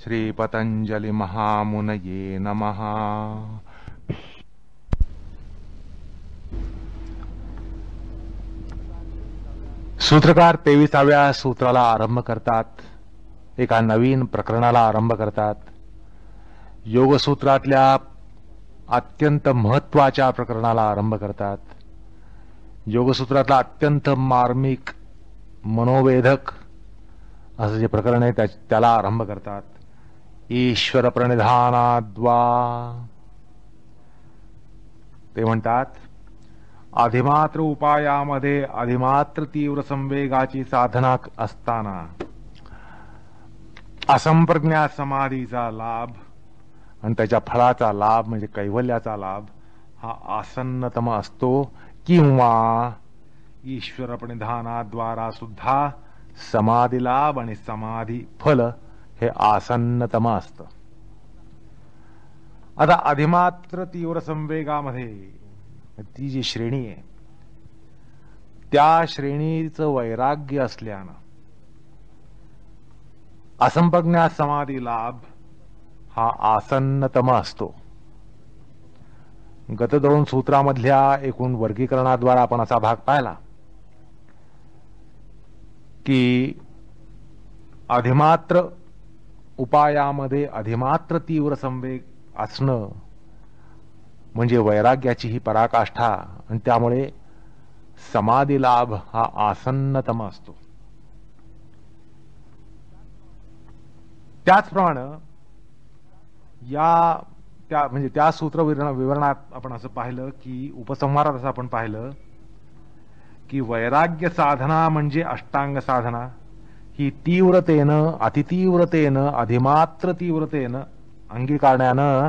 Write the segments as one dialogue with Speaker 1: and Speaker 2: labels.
Speaker 1: श्री पतंजलि महामुनये नमः। सूत्रकार 23व्या सूत्राला आरंभ करतात, एका नवीन प्रकरणाला आरंभ करतात। योगसूत्रातल्या अत्यंत महत्त्वाच्या प्रकरणाला आरंभ करतात। योगसूत्रातला अत्यंत मार्मिक मनोवेधक असं जे प्रकरण आहे त्याला आरंभ करतात। ईश्वर प्रणिधानाद्वा ते म्हणतात, अधिमात्र उपायामध्ये अधिमात्र तीव्र संवेगाची साधना असताना असंप्रज्ञात समाधीचा लाभ आणि त्याच्या फळाचा लाभ म्हणजे कैवल्याचा लाभ हा आसन्नतम असतो, किंवा ईश्वर प्रणिधानाद्वारा सुद्धा समाधी लाभ आणि समाधी फल हे आसन्नतम असतं। आता अधिमात्र तीव्र संवेगामध्ये ती जी श्रेणी आहे त्या श्रेणीचं वैराग्य असल्यानं असंप्रज्ञात समाधी लाभ हा आसन्नतम असतो। गत 2 सूत्रामधल्या एकूण वर्गीकरणाद्वारे आपण असा भाग पाहिला की अधिमात्र उपायामध्ये अधिमात्र तीव्र संवेग असणं म्हणजे वैराग्याची ही पराकाष्ठा आणि त्यामुळे समाधी लाभ हा आसन्नतम असतो। त्याचप्रमाणे त्या सूत्र विवरणात आपण असं पाहिलं की उपसंहारात असं आपण पाहिलं की वैराग्य साधना म्हणजे अष्टांग साधना ही तीव्रतेनं अतितीव्रतेनं अधिमात्र तीव्रतेनं अंगीकारण्यानं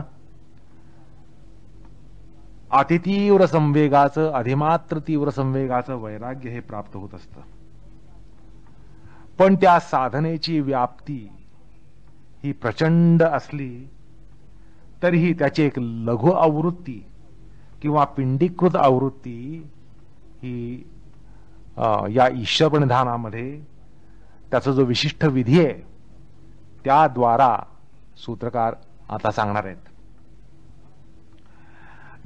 Speaker 1: अतितीव्र संवेगाचं अधिमात्र तीव्र संवेगाचं वैराग्य हे प्राप्त होत असतं। पण त्या साधनेची व्याप्ती ही प्रचंड असली तरीही त्याची एक लघु आवृत्ती किंवा पिंडीकृत आवृत्ती ही या ईश्वर प्रणिधानामध्ये त्याचा जो विशिष्ट विधी आहे त्याद्वारा सूत्रकार आता सांगणार आहेत।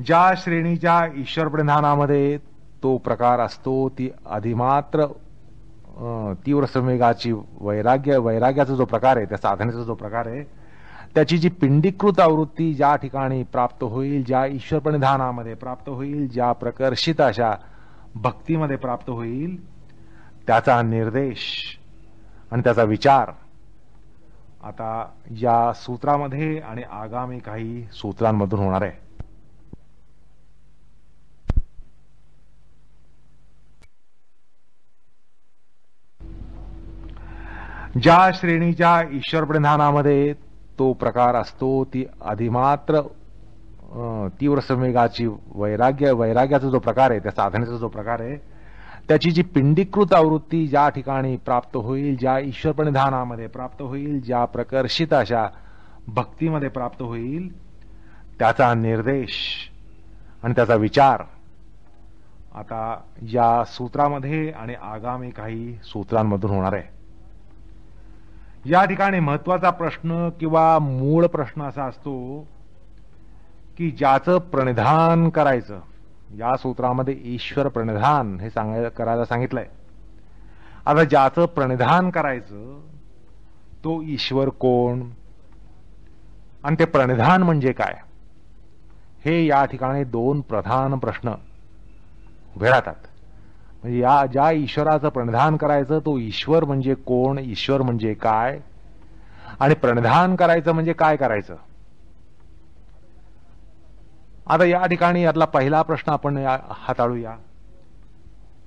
Speaker 1: ज्या श्रेणीच्या ईश्वर प्रणिधानामध्ये तो प्रकार असतो ती अधिमात्र तीव्र संवेगाची वैराग्याचा जो प्रकार आहे, त्या साधनेचा जो प्रकार आहे, त्याची जी पिंडीकृत आवृत्ती ज्या ठिकाणी प्राप्त होईल, ज्या ईश्वर प्रणिधानामध्ये प्राप्त होईल, ज्या प्रकर्षित अशा भक्तीमध्ये प्राप्त होईल, त्याचा निर्देश आणि त्याचा विचार आता या सूत्रामध्ये आणि आगामी काही सूत्रांमधून होणार आहे। ज्या श्रेणीच्या ईश्वर प्रणिधानामध्ये तो प्रकार असतो ती अधिमात्र तीव्र संवेगाची वैराग्याचा जो प्रकार आहे, त्या साधनेचा जो प्रकार आहे, त्याची जी पिंडीकृत आवृत्ती ज्या ठिकाणी प्राप्त होईल, ज्या ईश्वर प्रणिधानामध्ये प्राप्त होईल, ज्या प्रकर्षित अशा भक्तीमध्ये प्राप्त होईल, त्याचा निर्देश आणि त्याचा विचार आता या सूत्रामध्ये आणि आगामी काही सूत्रांमधून होणार आहे। या ठिकाणी महत्वाचा प्रश्न किंवा मूळ प्रश्न असा असतो की ज्याचं प्रणिधान करायचं, या सूत्रामध्ये ईश्वर प्रणिधान हे करायला सांगितलंय। आता ज्याचं प्रणिधान करायचं तो ईश्वर कोण आणि ते प्रणिधान म्हणजे काय, हे या ठिकाणी 2 प्रधान प्रश्न उभे राहतात। म्हणजे ज्या ईश्वराचं प्रणिधान करायचं तो ईश्वर म्हणजे कोण, ईश्वर म्हणजे काय, आणि प्रणिधान करायचं म्हणजे काय करायचं। आता या ठिकाणी यातला पहिला प्रश्न आपण हाताळूया।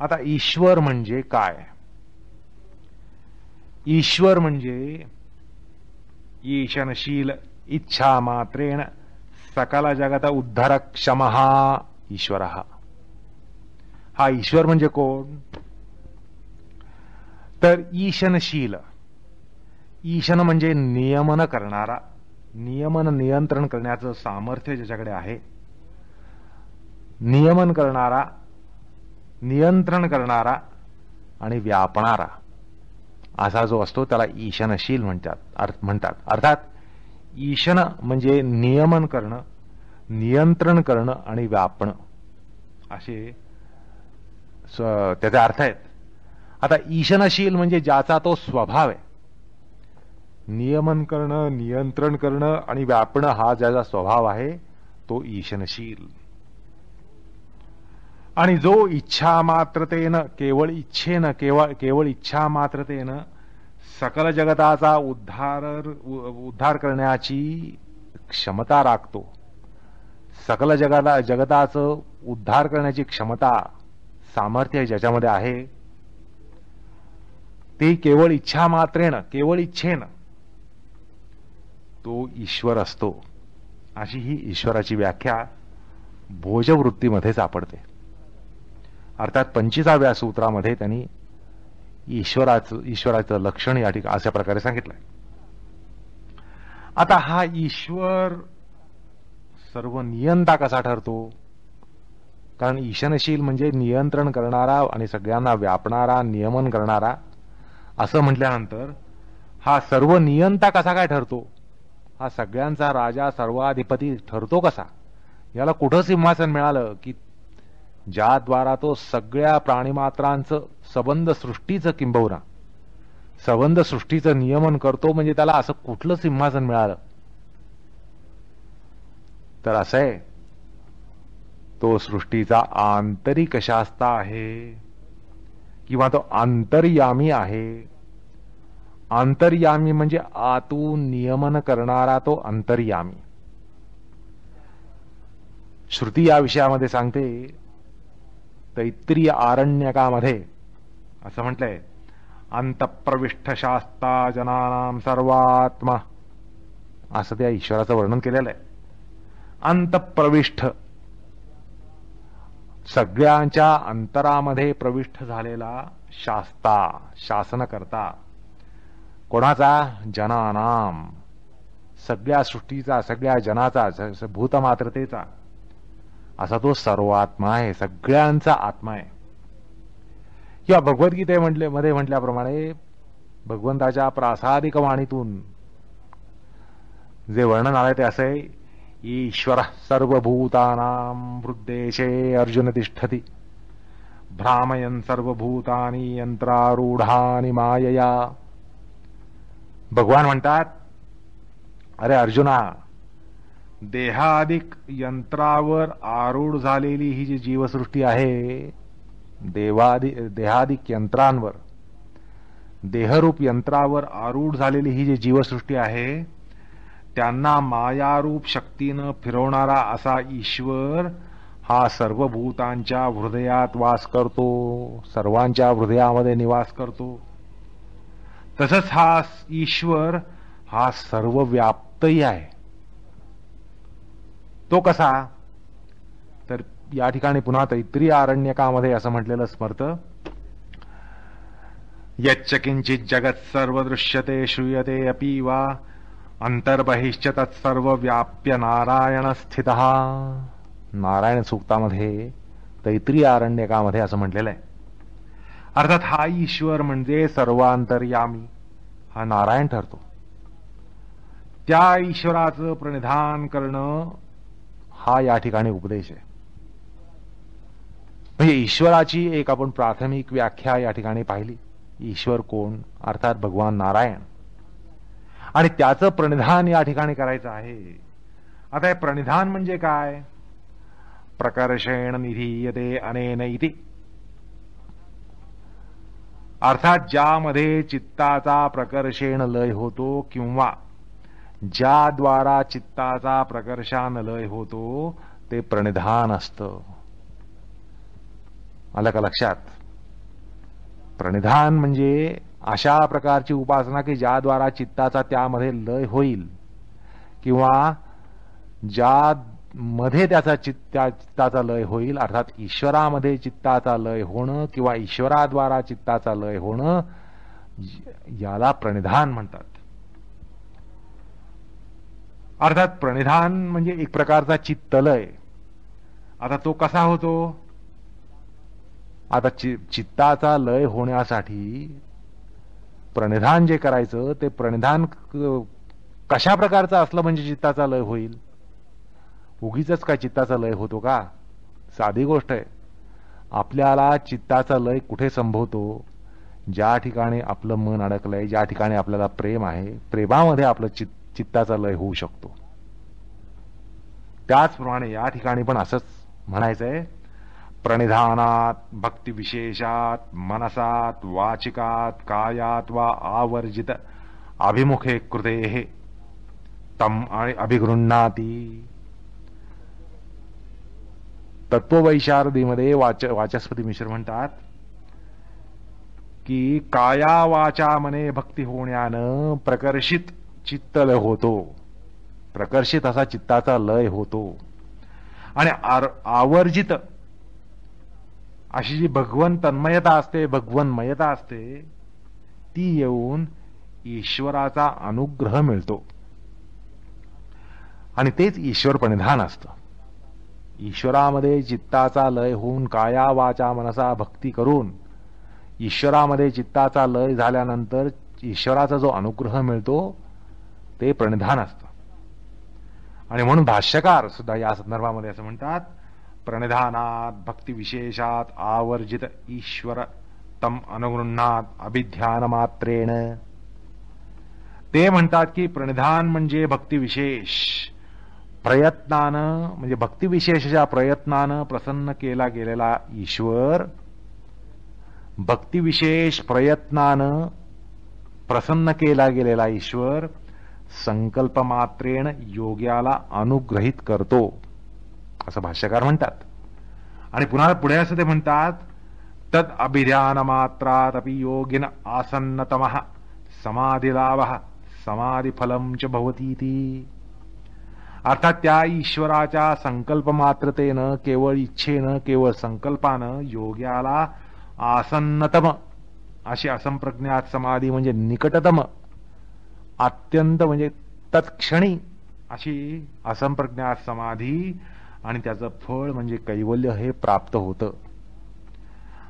Speaker 1: आता ईश्वर म्हणजे काय? ईश्वर म्हणजे ईशनशील इच्छा मात्रेण सकल जगत उद्धरक क्षमः ईश्वरः। हा ईश्वर म्हणजे कोण? तर ईशनशील, ईशन म्हणजे नियमन करणारा, नियंत्रण करण्याचं सामर्थ्य ज्याच्याकडे आहे, नियमन करणारा, नियंत्रण करणारा आणि व्यापणारा असा जो असतो त्याला ईशनशील म्हणतात. अर्थात ईशन म्हणजे नियमन करणं, नियंत्रण करणं आणि व्यापणं असे त्याचे अर्थ आहेत. आता ईशनशील म्हणजे ज्याचा तो स्वभाव आहे. नियमन करणं, नियंत्रण करणं आणि व्यापणं हा ज्याचा स्वभाव आहे तो ईशनशील. आणि जो इच्छा मात्रतेनं, केवळ इच्छा मात्रतेनं सकल जगताचा उद्धार करण्याची क्षमता राखतो. सकल जगताचं उद्धार करण्याची क्षमता, सामर्थ्य ज्याच्यामध्ये आहे ते केवळ इच्छा मात्रेनं, केवळ इच्छेनं तो ईश्वर असतो. अशी ही ईश्वराची व्याख्या भोजवृत्तीमध्ये सापडते. अर्थात 25व्या सूत्रामध्ये त्यांनी ईश्वराचं लक्षण या ठिकाणी अशा प्रकारे सांगितलंय. आता हा ईश्वर सर्व नियंता कसा ठरतो? कारण ईशनशील म्हणजे नियंत्रण करणारा आणि सगळ्यांना व्यापणारा, नियमन करणारा असं म्हटल्यानंतर हा सर्व नियंता कसा काय ठरतो? हा सगळ्यांचा राजा, सर्वाधिपती ठरतो कसा? याला कुठं सिंहासन मिळालं की ज्याद्वारा तो सगळ्या प्राणीमात्रांचं, सबंध सृष्टीचं किंबहुना सबंध सृष्टीचं नियमन करतो? म्हणजे त्याला असं कुठलं सिंहासन मिळालं? तर असं आहे, तो सृष्टीचा आंतरिक शास्ता आहे किंवा तो अंतर्यामी आहे. अंतर्यामी म्हणजे आतून नियमन करणारा तो अंतर्यामी. श्रुती या विषयामध्ये सांगते, तैत्तिरीय आरण्यकामध्ये असं म्हटलंय, अंतःप्रविष्ट शास्ता जनानां सर्वात्मा, असं त्या ईश्वराचं वर्णन केलेलं आहे. अंतःप्रविष्ट, सगळ्यांच्या अंतरामध्ये प्रविष्ट झालेला शास्ता, शासनकर्ता. कोणाचा? जनानाम, सगळ्या सृष्टीचा, सगळ्या जनाचा, भूतमात्रतेचा असा तो सर्वात्मा आहे, सगळ्यांचा आत्मा आहे. किंवा भगवद्गीतेमध्ये म्हटल्याप्रमाणे भगवंताच्या प्रासादिक वाणीतून जे वर्णन आलंय ते असं आहे, ईश्वर सर्वभूतानां हृद्देशे अर्जुन तिष्ठति भ्रामयन् सर्वभूतानि यंत्रारूढानि मायया. भगवान म्हणतात, अरे अर्जुना, देहादिक यंत्रावर आरूढ झालेली ही जी जीवसृष्टी आहे, देहादिक यंत्रांवर, देहरूप यंत्रावर आरूढ झालेली ही जी जीवसृष्टी आहे, त्यांना मायारूप शक्तीनं फिरवणारा असा ईश्वर हा सर्व भूतांच्या हृदयात वास करतो, सर्वांच्या हृदयामध्ये निवास करतो. तसंच हा ईश्वर हा सर्व व्याप्तही आहे. तो कसा? तर या ठिकाणी पुन्हा तैत्तिरीय आरण्यकामध्ये असं म्हटलेलं स्मरतं, यच्च किंचित जगत् सर्व दृश्यते श्रूयते अपि वा अंतर्बहिश्च तत्सर्व व्याप्य नारायण स्थितः. नारायण सूक्तामध्ये, तैत्तिरीय आरण्यकामध्ये असं म्हटलेलं आहे. अर्थात हा ईश्वर म्हणजे सर्वांतर्यामी हा नारायण ठरतो. त्या ईश्वराचं प्रणिधान करणं हा या ठिकाणी उपदेश आहे. म्हणजे ईश्वराची एक आपण प्राथमिक व्याख्या या ठिकाणी पाहिली. ईश्वर कोण? अर्थात भगवान नारायण, आणि त्याचं प्रणिधान या ठिकाणी करायचं आहे. आता हे प्रणिधान म्हणजे काय? प्रकर्षेण निधीयते अनेन इति, अर्थात ज्यामध्ये चित्ताचा प्रकर्षेण लय होतो किंवा ज्याद्वारा चित्ताचा प्रकर्षान लय होतो ते प्रणिधान असतं. आलं का लक्षात? प्रणिधान म्हणजे अशा प्रकारची उपासना की ज्याद्वारा चित्ताचा त्यामध्ये लय होईल किंवा ज्यामध्ये त्या चित्ताचा लय होईल, अर्थात ईश्वरामध्ये चित्ताचा लय होणं किंवा ईश्वराद्वारा चित्ताचा लय होणं, याला प्रणिधान म्हणतात. अर्थात प्रणिधान म्हणजे एक प्रकारचा चित्तलय. आता तो कसा होतो? आता चित्ताचा लय होण्यासाठी प्रणिधान जे करायचं ते प्रणिधान कशा प्रकारचं असलं म्हणजे चित्ताचा लय होईल? उगीच काय चित्ताचा लय होतो का? साधी गोष्ट आहे. आपल्याला चित्ताचा लय कुठे संभवतो? ज्या ठिकाणी आपलं मन अडकलंय, ज्या ठिकाणी आपल्याला प्रेम आहे, प्रेमामध्ये आपलं चित्ताचा लय होऊ शकतो. त्याचप्रमाणे या ठिकाणी पण असंच म्हणायचंय, प्रणिधानात भक्तिविशेषात मनसात वाचिकात कायात वा आवर्जित अभिमुखे कृते तम अभिगृह्णाती. तत्ववैशारदीमध्ये वाचस्पती मिश्र म्हणतात की काया वाचा मने भक्ती होण्यानं प्रकर्षित चित्तलय होतो. प्रकर्षित असा चित्ताचा लय होतो. आणि आवर्जित अशी जी भगवन तन्मयता असते, भगवन्मयता असते, ती येऊन ईश्वराचा अनुग्रह मिळतो. आणि तेच ईश्वर प्रणिधान असतं. ईश्वरामध्ये चित्ताचा लय होऊन काया वाचा मनसा भक्ती करून ईश्वरामध्ये चित्ताचा लय झाल्यानंतर ईश्वराचा जो अनुग्रह मिळतो ते प्रणिधान असतं. आणि म्हणून भाष्यकार सुद्धा या संदर्भामध्ये असं म्हणतात, प्रणिधानात भक्तिविशेषात आवर्जित ईश्वर तम अनुगृह्णात अभिध्यान मात्रेण. ते म्हणतात की प्रणिधान म्हणजे भक्तिविशेष प्रयत्नानं, म्हणजे भक्तिविशेषच्या प्रयत्नानं प्रसन्न केला गेलेला ईश्वर, भक्तिविशेष प्रयत्नानं प्रसन्न केला गेलेला ईश्वर संकल्पमात्रेण योग्याला अनुग्रहित करतो, असं भाष्यकार म्हणतात. आणि पुन्हा पुढे असं ते म्हणतात, तद अभिध्यान मात्रात अपि योगिन आसन्नतमः समाधिलाभः समाधिफलं च भवतीति. अर्थात त्या ईश्वराच्या संकल्पमात्रतेनं, केवळ इच्छेनं, केवळ संकल्पानं योग्याला आसन्नतम अशी असंप्रज्ञात समाधी, म्हणजे निकटतम, अत्यंत म्हणजे तत्क्षणी अशी असंप्रज्ञात समाधी आणि त्याचं फळ म्हणजे कैवल्य हे प्राप्त होतं.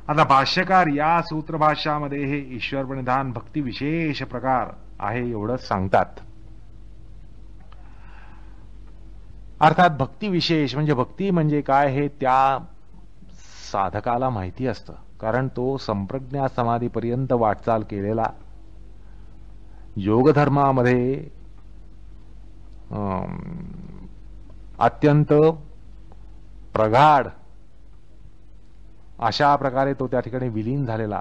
Speaker 1: आता भाष्यकार या सूत्रभाष्यामध्ये हे ईश्वर प्रणिधान भक्ती विशेष प्रकार आहे एवढंच सांगतात. अर्थात भक्ती विशेष म्हणजे भक्ती म्हणजे काय हे त्या साधकाला माहिती असतं, कारण तो संप्रज्ञा समाधीपर्यंत वाटचाल केलेला, योगधर्मामध्ये अत्यंत प्रगाढ अशा प्रकारे तो त्या ठिकाणी विलीन झालेला,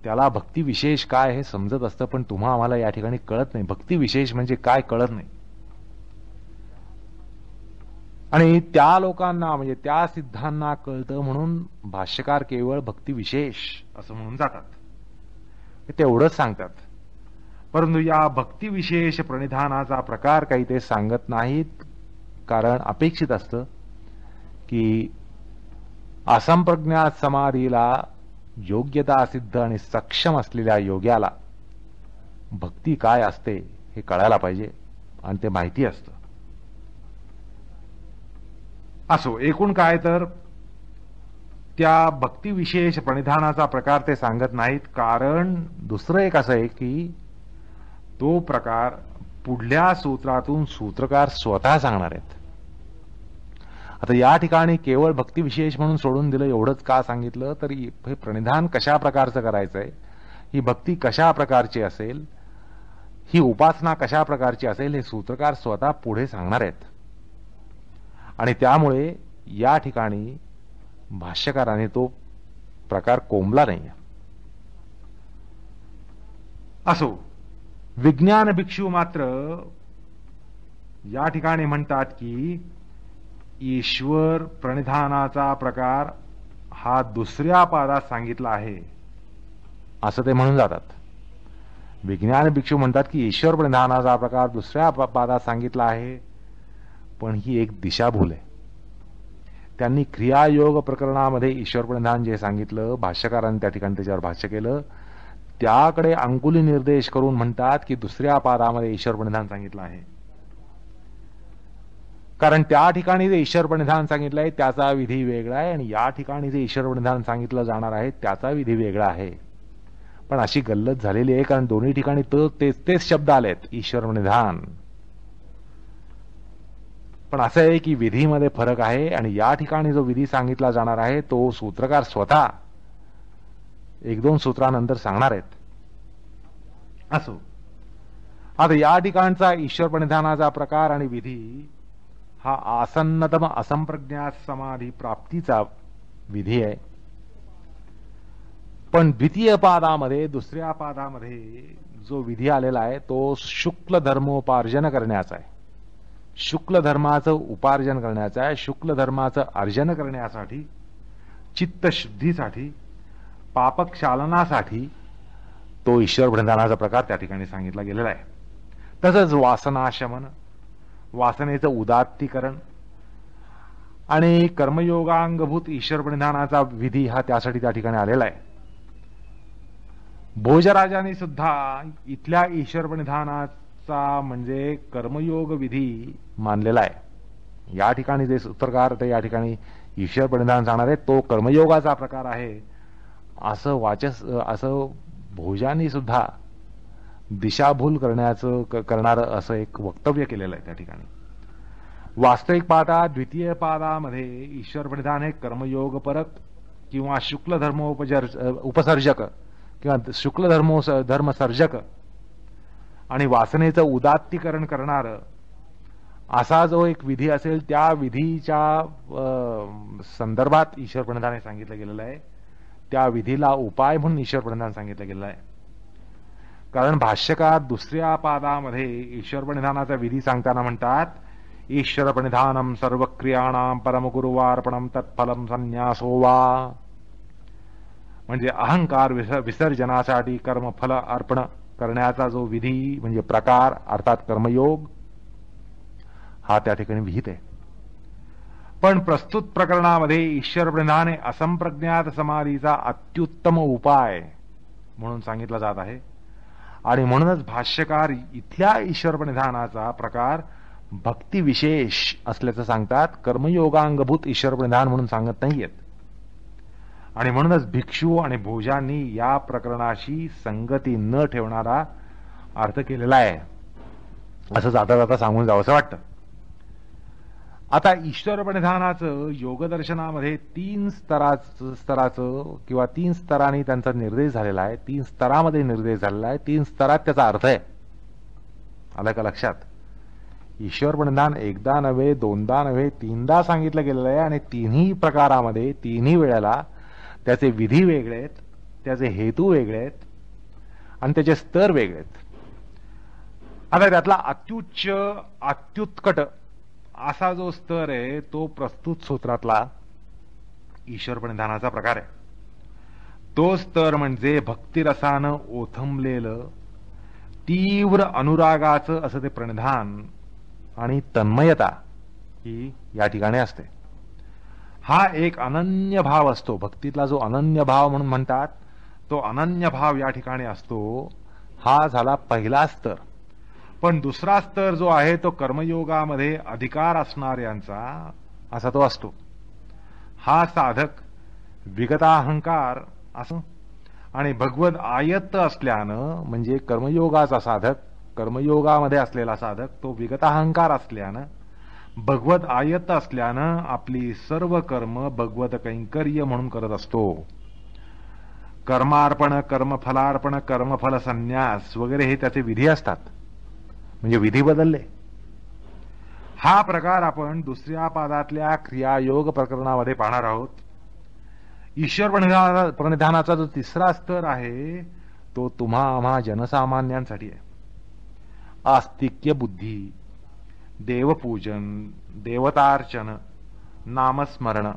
Speaker 1: त्याला भक्ती विशेष काय हे समजत असतं. पण तुम्हा आम्हाला या ठिकाणी कळत नाही भक्ती विशेष म्हणजे काय, कळत नाही. आणि त्या लोकांना म्हणजे त्या सिद्धांना कळतं म्हणून भाष्यकार केवळ भक्ती विशेष असं म्हणून जातात, तेवढंच सांगतात. परंतु या भक्तिविशेष प्रणिधानाचा प्रकार काही ते सांगत नाहीत, कारण अपेक्षित असतं की असंप्रज्ञात समाधीला योग्यता सिद्ध आणि सक्षम असलेल्या योग्याला भक्ती काय असते हे कळायला पाहिजे आणि ते माहिती असतं. असो, एकूण काय तर त्या भक्तिविशेष प्रणिधानाचा प्रकार ते सांगत नाहीत, कारण दुसरं एक असं आहे की तो प्रकार पुढल्या सूत्रातून सूत्रकार स्वतः सांगणार आहेत. आता या ठिकाणी केवळ भक्तिविशेष म्हणून सोडून दिलं एवढंच का सांगितलं, तर हे प्रणिधान कशा प्रकारचं करायचंय, ही भक्ती कशा प्रकारची असेल, ही उपासना कशा प्रकारची असेल हे सूत्रकार स्वतः पुढे सांगणार आहेत. आणि त्यामुळे या ठिकाणी भाष्यकाराने तो प्रकार कोंबला नाही. असो, विज्ञान भिक्षू मात्र या ठिकाणी म्हणतात की ईश्वर प्रणिधानाचा प्रकार हा दुसऱ्या पादात सांगितला आहे असं ते म्हणून जातात. विज्ञान भिक्षू म्हणतात की ईश्वर प्रणिधानाचा प्रकार दुसऱ्या पादात सांगितला आहे, पण ही एक दिशाभूल आहे. त्यांनी क्रियायोग प्रकरणामध्ये ईश्वर प्रणिधान जे सांगितलं, भाष्यकारांनी त्या ठिकाणी त्याच्यावर भाष्य केलं, त्याकडे अंकुली निर्देश करून म्हणतात की दुसऱ्या पादामध्ये ईश्वर प्रणिधान सांगितलं आहे. कारण त्या ठिकाणी जे ईश्वर प्रणिधान सांगितलं आहे त्याचा विधी वेगळा आहे आणि या ठिकाणी जे ईश्वर प्रणिधान सांगितलं जाणार आहे त्याचा विधी वेगळा आहे. पण अशी गल्लत झालेली आहे, कारण दोन्ही ठिकाणी तेच शब्द आलेत, ईश्वर प्रणिधान. पण असं आहे की विधीमध्ये फरक आहे, आणि या ठिकाणी जो विधी सांगितला जाणार आहे तो सूत्रकार स्वतः 1-2 सूत्रानंतर सांगणार आहेत. असो, आता या ठिकाणचा ईश्वर प्रणिधानाचा प्रकार आणि विधी हा आसन्नतम असंप्रज्ञात समाधी प्राप्तीचा विधी आहे. पण द्वितीय पादामध्ये, दुसऱ्या पादामध्ये जो विधी आलेला आहे तो शुक्ल धर्मोपार्जन करण्याचा आहे. शुक्ल धर्माचं उपार्जन करण्याचं आहे. शुक्ल धर्माचं अर्जन करण्यासाठी, चित्तशुद्धीसाठी, पापक्षालनासाठी तो ईश्वर प्रणिधानाचा प्रकार त्या ठिकाणी सांगितला गेलेला आहे. तसंच वासनाशमन, वासनेचं उदात्तीकरण आणि कर्मयोगांगभूत ईश्वर प्रणिधानाचा विधी हा त्यासाठी त्या ठिकाणी आलेला आहे. भोजराजांनी सुद्धा इथल्या ईश्वर प्रणिधानाचा म्हणजे कर्मयोग विधी मानलेला आहे. या ठिकाणी जे सूत्रकार ते या ठिकाणी ईश्वर प्रणिधान सांगणार आहे तो कर्मयोगाचा प्रकार आहे असं भोजांनी सुद्धा दिशाभूल करणारं असं एक वक्तव्य केलेलं आहे त्या ठिकाणी. वास्तविक पादात, द्वितीय पादामध्ये ईश्वर प्रणिधान हे कर्मयोगपरक किंवा शुक्ल उपसर्जक किंवा शुक्ल धर्मसर्जक आणि वासनेचं उदात्तीकरण करणारं असा जो एक विधी असेल त्या विधीच्या संदर्भात ईश्वर प्रणिधान हे सांगितलं गेलेलं आहे. त्या विधीला उपाय म्हणून ईश्वर प्रणिधान सांगितलं गेलेलं आहे. कारण भाष्यकार दुसऱ्या पादामध्ये ईश्वर प्रणिधानाचा विधी सांगताना म्हणतात, ईश्वर प्रणिधानम सर्व क्रियाणां परमगुरुवार्पणम तत्फलम संन्यासो वा. म्हणजे अहंकार विसर्जनासाठी कर्मफल अर्पण करण्याचा जो विधी म्हणजे प्रकार अर्थात कर्मयोग हा त्या ठिकाणी विहित आहे. पण प्रस्तुत प्रकरणामध्ये ईश्वर प्रणिधान हे असंप्रज्ञात समाधीचा अत्युत्तम उपाय म्हणून सांगितला जात आहे. आणि म्हणूनच भाष्यकार इथल्या ईश्वर प्रणिधानाचा प्रकार भक्ती विशेष असल्याचं सांगतात, कर्मयोगांगभूत ईश्वर प्रणिधान म्हणून सांगत नाहीयेत. आणि म्हणूनच भिक्षू आणि भोजांनी या प्रकरणाशी संगती न ठेवणारा अर्थ केलेला आहे असं जाता जाता सांगून जावंसं वाटतं. आता ईश्वर प्रणिधानाचं योगदर्शनामध्ये 3 स्तराचं किंवा 3 स्तरांनी त्यांचा निर्देश झालेला आहे. 3 स्तरामध्ये निर्देश झालेला आहे. 3 स्तरात त्याचा अर्थ आहे. आलं का लक्षात? ईश्वर प्रणिधान एकदा नव्हे, दोनदा नव्हे, 3दा सांगितलं गेलेलं आहे. आणि तिन्ही प्रकारामध्ये, तिन्ही वेळेला त्याचे विधी वेगळे आहेत, त्याचे हेतू वेगळे आहेत आणि त्याचे स्तर वेगळे आहेत. आता त्यातला अत्युत्कट असा जो स्तर आहे तो प्रस्तुत सूत्रातला ईश्वर प्रणिधानाचा प्रकार आहे. तो स्तर म्हणजे भक्तिरसानं ओथंबलेलं तीव्र अनुरागाचं असं ते प्रणिधान आणि तन्मयता ही या ठिकाणी असते. हा एक अनन्य भाव असतो. भक्तीतला जो अनन्य भाव म्हणून म्हणतात तो अनन्य भाव या ठिकाणी असतो. हा झाला पहिला स्तर. पण दुसरा स्तर जो आहे तो कर्मयोगामध्ये अधिकार असणाऱ्यांचा असा तो असतो. हा साधक विगताहंकार असं आणि भगवत आयत्त असल्यानं म्हणजे कर्मयोगाचा साधक, कर्मयोगामध्ये असलेला साधक तो विगताहंकार असल्यानं, भगवत आयत्त असल्यानं आपली सर्व कर्म भगवत कैंकर्य म्हणून करत असतो. कर्मार्पण, कर्मफलार्पण, कर्मफल संन्यास वगैरे हे त्याचे विधी असतात. म्हणजे विधी बदलले. हा प्रकार आपण दुसऱ्या पादातल्या क्रियायोग प्रकरणामध्ये पाहणार आहोत. ईश्वर प्रणिधानाचा जो तिसरा स्तर आहे तो तुम्हा आम्हा जनसामान्यांसाठी आहे. आस्तिक्य बुद्धी, देवपूजन, देवतार्चन, नामस्मरण,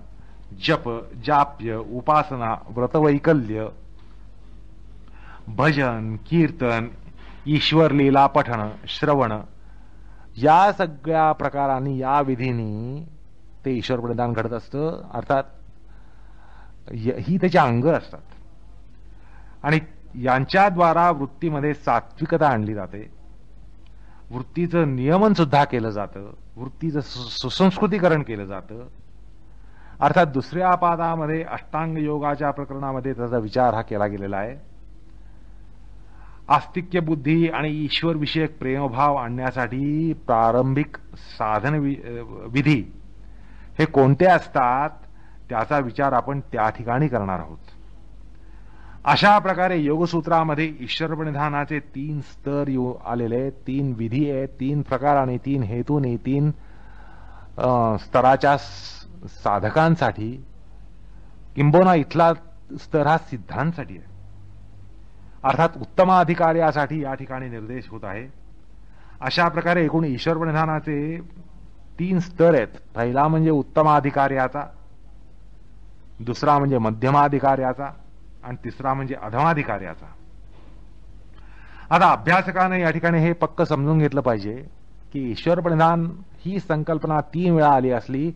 Speaker 1: जप, जाप्य, उपासना, व्रतवैकल्य, भजन, कीर्तन, ईश्वर लीला पठण, श्रवण या सगळ्या प्रकारांनी, या विधींनी ते ईश्वर प्रणिधान घडत असतं. अर्थात ही त्याची अंग असतात आणि यांच्याद्वारा वृत्तीमध्ये सात्विकता आणली जाते. वृत्तीचं नियमन सुद्धा केलं जातं. वृत्तीचं सुसंस्कृतीकरण केलं जातं. अर्थात दुसऱ्या पादामध्ये अष्टांग योगाच्या प्रकरणामध्ये त्याचा विचार हा केला गेलेला आहे. आस्तिक्य बुद्धी आणि ईश्वर विषयक प्रेमभाव आणण्यासाठी प्रारंभिक साधन विधी हे कोणते असतात त्याचा विचार आपण त्या ठिकाणी करणार आहोत. अशा प्रकारे योगसूत्रामध्ये ईश्वर प्रणिधानाचे 3 स्तर आलेले, 3 विधी आहेत, 3 प्रकार आणि 3 हेतूने, 3 स्तराच्या साधकांसाठी, किंबहुना इथला स्तर हा सिद्धांसाठी आहे. अर्थात उत्तमाधिकार्यासाठी या ठिकाणी निर्देश होत आहे. अशा प्रकारे एकूण ईश्वर प्रणिधानाचे 3 स्तर आहेत. पहिला म्हणजे उत्तमाधिकार्याचा, दुसरा म्हणजे मध्यमाधिकार्याचा आणि तिसरा म्हणजे अधमाधिकार्याचा. आता अभ्यासकाने या ठिकाणी हे पक्क समजून घेतलं पाहिजे की ईश्वर प्रणिधान ही संकल्पना 3 वेळा आली असली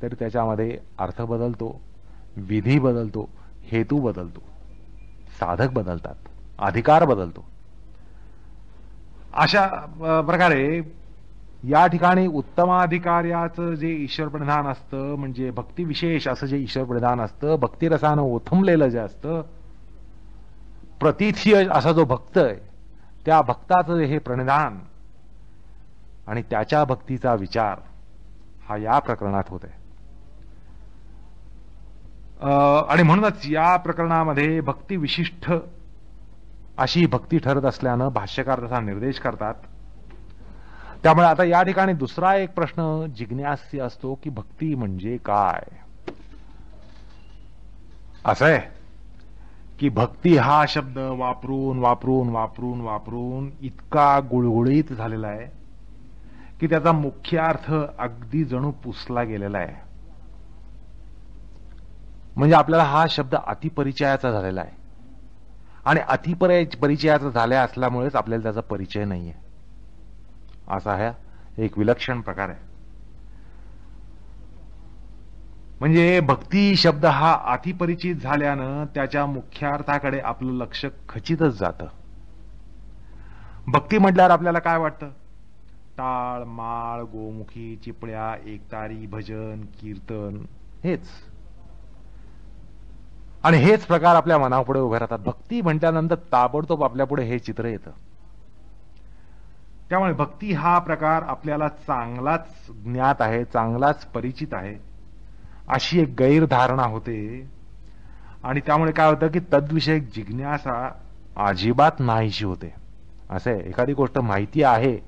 Speaker 1: तरी त्याच्यामध्ये अर्थ बदलतो, विधी बदलतो, हेतू बदलतो, साधक बदलतात, अधिकार बदलतो. अशा प्रकारे या ठिकाणी उत्तमाधिकार्याचं जे ईश्वर प्रणिधान असतं म्हणजे भक्तिविशेष असं जे ईश्वर प्रणिधान असतं, भक्तिरसानं ओथंबलेलं जे असतं, प्रतीथीय असा जो भक्त आहे त्या भक्ताचं हे प्रणिधान आणि त्याच्या भक्तीचा विचार हा या प्रकरणात होत आहे. आणि म्हणूनच या प्रकरणामध्ये भक्ती विशिष्ट अशी भक्ती ठरत असल्यानं भाष्यकार तसा निर्देश करतात. त्यामुळे आता या ठिकाणी दुसरा एक प्रश्न जिज्ञास्य असतो की भक्ती म्हणजे काय. असं आहे की भक्ती हा शब्द वापरून वापरून वापरून वापरून इतका गुळगुळीत झालेला आहे की त्याचा मुख्य अर्थ अगदी जणू पुसला गेलेला आहे. म्हणजे आपल्याला हा शब्द अतिपरिचयाचा झालेला आहे आणि अतिपरिचयाचा झाल्या असल्यामुळेच आपल्याला त्याचा परिचय नाहीये. असा हा एक विलक्षण प्रकार आहे. म्हणजे भक्ती शब्द हा अतिपरिचित झाल्यानं त्याच्या मुख्यार्थाकडे आपलं लक्ष खचितच जातं. भक्ती म्हटल्यावर आपल्याला काय वाटतं? टाळ, माळ, गोमुखी, चिपळ्या, एकतारी, भजन, कीर्तन हेच. आणि हेच प्रकार आपल्या मनापुढे उभे राहतात. भक्ती म्हटल्यानंतर ताबडतोब आपल्यापुढे हे चित्र येतं. त्यामुळे भक्ती हा प्रकार आपल्याला चांगलाच ज्ञात आहे, चांगलाच परिचित आहे अशी एक गैरधारणा होते. आणि त्यामुळे काय होतं की तद्विषयक जिज्ञासा अजिबात नाहीशी होते. असे एखादी गोष्ट माहिती आहे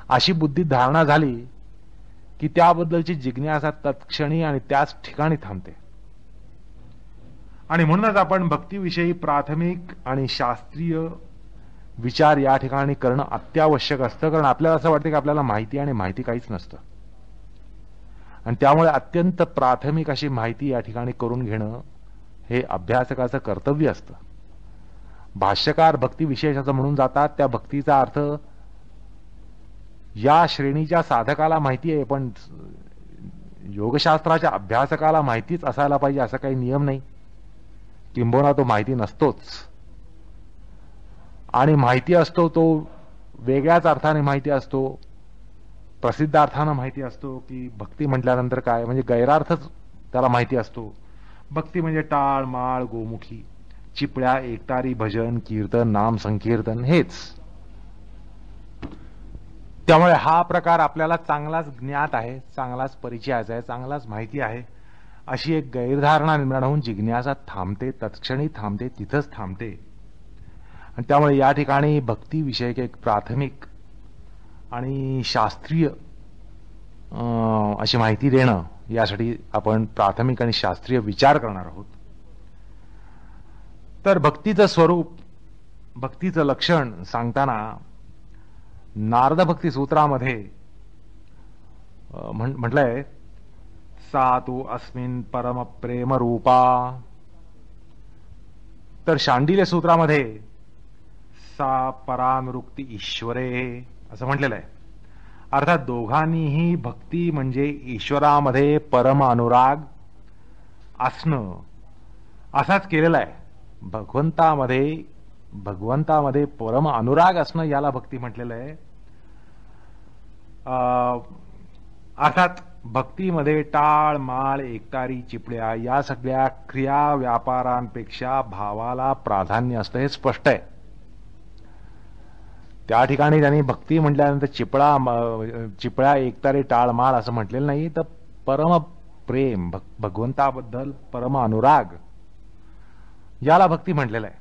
Speaker 1: अशी बुद्धीत धारणा झाली की त्याबद्दलची जिज्ञासा तत्क्षणी आणि त्याच ठिकाणी थांबते. आणि म्हणूनच आपण भक्तीविषयी प्राथमिक आणि शास्त्रीय विचार या ठिकाणी करणं अत्यावश्यक असतं. कारण आपल्याला असं वाटतं की आपल्याला माहिती आणि माहिती काहीच नसतं. आणि त्यामुळे अत्यंत प्राथमिक अशी माहिती या ठिकाणी करून घेणं हे अभ्यासकाचं कर्तव्य असतं. भाष्यकार भक्ती विशेषाचं म्हणून जातात. त्या भक्तीचा अर्थ या श्रेणीच्या साधकाला माहिती आहे, पण योगशास्त्राच्या अभ्यासकाला माहितीच असायला पाहिजे असा काही नियम नाही. किंबहुना तो माहिती नसतोच. आणि माहिती असतो तो वेगळ्याच अर्थाने माहिती असतो, प्रसिद्ध अर्थानं माहिती असतो की भक्ती म्हटल्यानंतर काय म्हणजे गैरार्थच त्याला माहिती असतो. भक्ती म्हणजे टाळ, माळ, गोमुखी, चिपळ्या, एकतारी, भजन, कीर्तन, नाम संकीर्तन हेच. त्यामुळे हा प्रकार आपल्याला चांगलाच ज्ञात आहे, चांगलाच परिचयाचा आहे, चांगलाच माहिती आहे अशी एक गैरधारणा निर्माण होऊन जिज्ञासा थांबते, तत्क्षणी थांबते, तिथंच थांबते. आणि त्यामुळे या ठिकाणी भक्तीविषयक एक प्राथमिक आणि शास्त्रीय अशी माहिती देणं यासाठी आपण प्राथमिक आणि शास्त्रीय विचार करणार आहोत. तर भक्तीचं स्वरूप, भक्तीचं लक्षण सांगताना नारद भक्ती सूत्रामध्ये म्हटलंय सा तु अस्मिन् परम प्रेम रूपा. तर शांडिल्य सूत्रामध्ये सा परानुरुक्ती ईश्वरे असं म्हटलेलं आहे. अर्थात दोघांनीही भक्ती म्हणजे ईश्वरामध्ये परम अनुराग असणं असाच केलेला आहे. भगवंतामध्ये परम अनुराग असणं याला भक्ती म्हटलेलं आहे. अर्थात भक्तीमध्ये टाळ, माळ, एकतारी, चिपळ्या या सगळ्या क्रिया व्यापारांपेक्षा भावाला प्राधान्य असतं हे स्पष्ट आहे. त्या ठिकाणी त्यांनी भक्ती म्हटल्यानंतर चिपळ्या एकतारे टाळमाळ असं म्हटलेलं नाही, तर परम प्रेम, भगवंताबद्दल परम अनुराग, याला भक्ती म्हटलेलं आहे.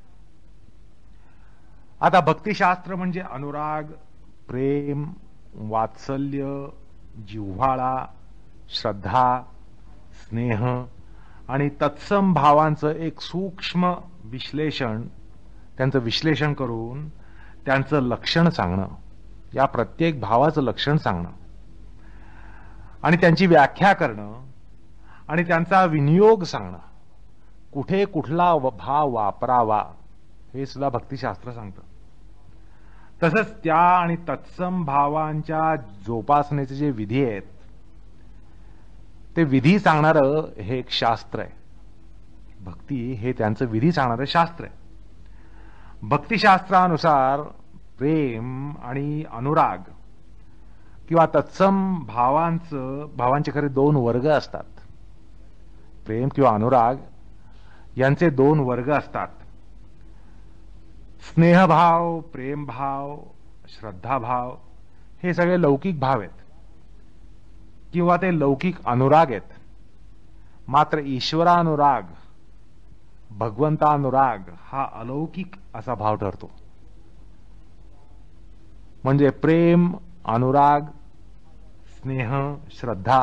Speaker 1: आता भक्तिशास्त्र म्हणजे अनुराग, प्रेम, वात्सल्य, जिव्हाळा, श्रद्धा, स्नेह आणि तत्सम भावांचं एक सूक्ष्म विश्लेषण, त्यांचं विश्लेषण करून त्यांचं लक्षण सांगणं, या प्रत्येक भावाचं लक्षण सांगणं आणि त्यांची व्याख्या करणं आणि त्यांचा विनियोग सांगणं, कुठे कुठला भाव वापरावा हे सुद्धा भक्तिशास्त्र सांगतं. तसंच त्या आणि तत्सम भावांच्या जोपासनेचे जे विधी आहेत ते विधी सांगणारं हे एक शास्त्र आहे. भक्ती हे त्यांचं विधी सांगणारं शास्त्र आहे. भक्तिशास्त्रानुसार प्रेम आणि अनुराग किंवा तत्सम भावांचे खरे दोन वर्ग असतात. प्रेम किंवा अनुराग यांचे दोन वर्ग असतात. स्नेहभाव, प्रेमभाव, श्रद्धाभाव हे सगळे लौकिक भाव आहेत किंवा ते लौकिक अनुराग आहेत. मात्र ईश्वरानुराग, भगवंतानुराग हा अलौकिक असा भाव ठरतो. म्हणजे प्रेम, अनुराग, स्नेह, श्रद्धा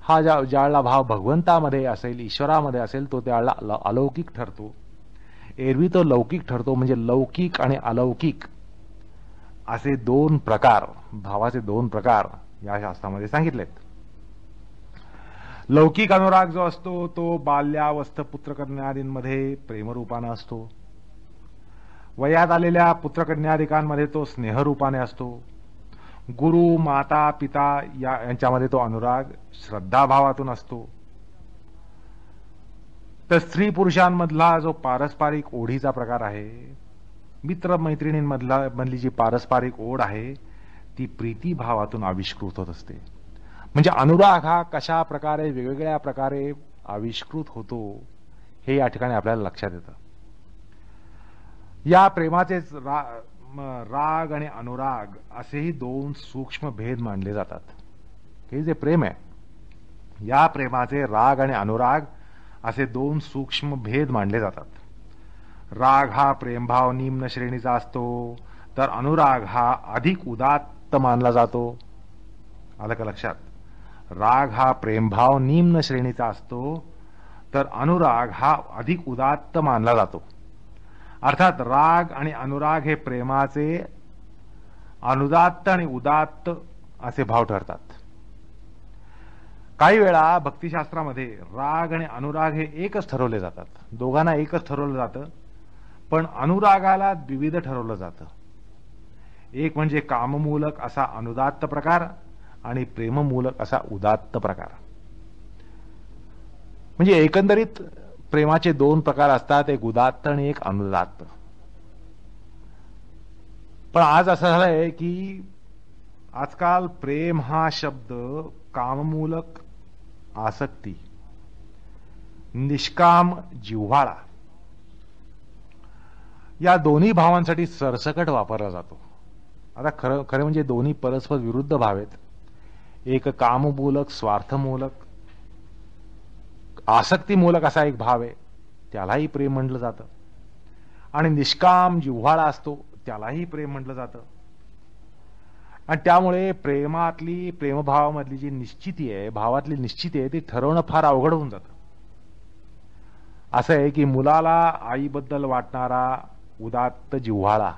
Speaker 1: हा ज्यावेळेला भाव भगवंतामध्ये असेल, ईश्वरामध्ये असेल, तो त्यावेळेला अलौकिक ठरतो. एरवी तो लौकिक ठरतो. म्हणजे लौकिक आणि अलौकिक असे दोन प्रकार, भावाचे दोन प्रकार या शास्त्रामध्ये सांगितलेत. लौकिक अनुराग जो असतो तो बाल्यावस्थ पुत्रकन्यादींमध्ये प्रेमरूपाने असतो. वयात आलेल्या पुत्रकन्यादिकांमध्ये तो स्नेहरूपाने असतो. गुरु, माता, पिता यांच्यामध्ये तो अनुराग श्रद्धाभावातून असतो. तर स्त्री पुरुषांमधला जो पारस्परिक ओढीचा प्रकार आहे, मित्र मैत्रिणींमधली जी पारस्परिक ओढ आहे ती प्रीतीभावातून आविष्कृत होत असते. म्हणजे अनुराग हा कशा प्रकारे वेगवेगळ्या प्रकारे आविष्कृत होतो हे या ठिकाणी आपल्याला लक्षात येतं. या प्रेमाचेच राग आणि अनुराग असेही दोन सूक्ष्म भेद मानले जातात. हे जे प्रेम आहे या प्रेमाचे राग आणि अनुराग असे दोन सूक्ष्म भेद मानले जातात. राग हा प्रेमभाव निम्न श्रेणीचा असतो, तर अनुराग हा अधिक उदात्त मानला जातो. आलं का लक्षात? राग हा प्रेमभाव निम्न श्रेणीचा असतो, तर अनुराग हा अधिक उदात्त मानला जातो. अर्थात राग आणि अनुराग हे प्रेमाचे अनुदात्त आणि उदात्त असे भाव ठरतात. काही वेळा भक्तिशास्त्रामध्ये राग आणि अनुराग हे एकच ठरवले जातात. दोघांना एकच ठरवलं जातं, पण अनुरागाला द्विविध ठरवलं जातं. एक म्हणजे काममूलक असा अनुदात्त प्रकार आणि प्रेममूलक असा उदात्त प्रकार. म्हणजे एकंदरीत प्रेमाचे दोन प्रकार असतात, एक उदात्त आणि एक अनुदात्त. पण आज असं झालंय की आजकाल प्रेम हा शब्द काममूलक आसक्ती, निष्काम जिव्हाळा या दोन्ही भावांसाठी सरसकट वापरला जातो. आता खरं म्हणजे दोन्ही परस्पर विरुद्ध भाव आहेत. एक काममूलक स्वार्थमूलक आसक्तीमूलक असा एक भाव आहे, त्यालाही प्रेम म्हटलं जातं. आणि निष्काम जिव्हाळा असतो त्यालाही प्रेम म्हटलं जातं. आणि त्यामुळे प्रेमभावामधली जी निश्चिती आहे, भावातली निश्चिती आहे, ती ठरवणं फार अवघड होऊन जातं. असं आहे की मुलाला आईबद्दल वाटणारा उदात्त जिव्हाळा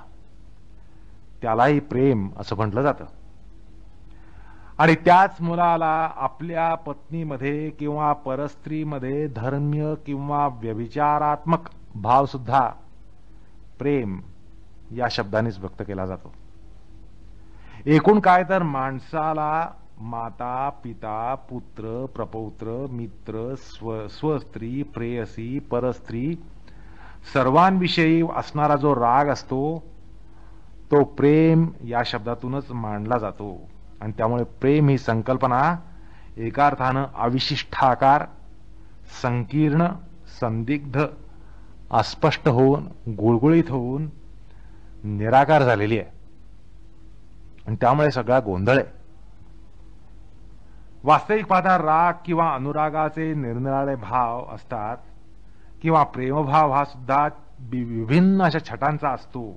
Speaker 1: त्यालाही प्रेम असं म्हटलं जातं. आणि त्याच मुलाला आपल्या पत्नीमध्ये किंवा परस्त्रीमध्ये धर्मीय किंवा व्यभिचारात्मक भाव सुद्धा प्रेम या शब्दानेच व्यक्त केला जातो. एकूण काय तर माणसाला माता, पिता, पुत्र, प्रपौत्र, मित्र, स्वस्त्री, प्रेयसी, परस्त्री सर्वांविषयी असणारा जो राग असतो तो प्रेम या शब्दातूनच मांडला जातो. आणि त्यामुळे प्रेम ही संकल्पना एका अर्थानं अविशिष्टाकार, संकीर्ण, संदिग्ध, अस्पष्ट होऊन, गुळगुळीत होऊन निराकार झालेली आहे. आणि त्यामुळे सगळा गोंधळ आहे. वास्तविक पाहता राग किंवा अनुरागाचे निरनिराळे भाव असतात, किंवा प्रेमभाव हा सुद्धा विभिन्न अशा छटांचा असतो.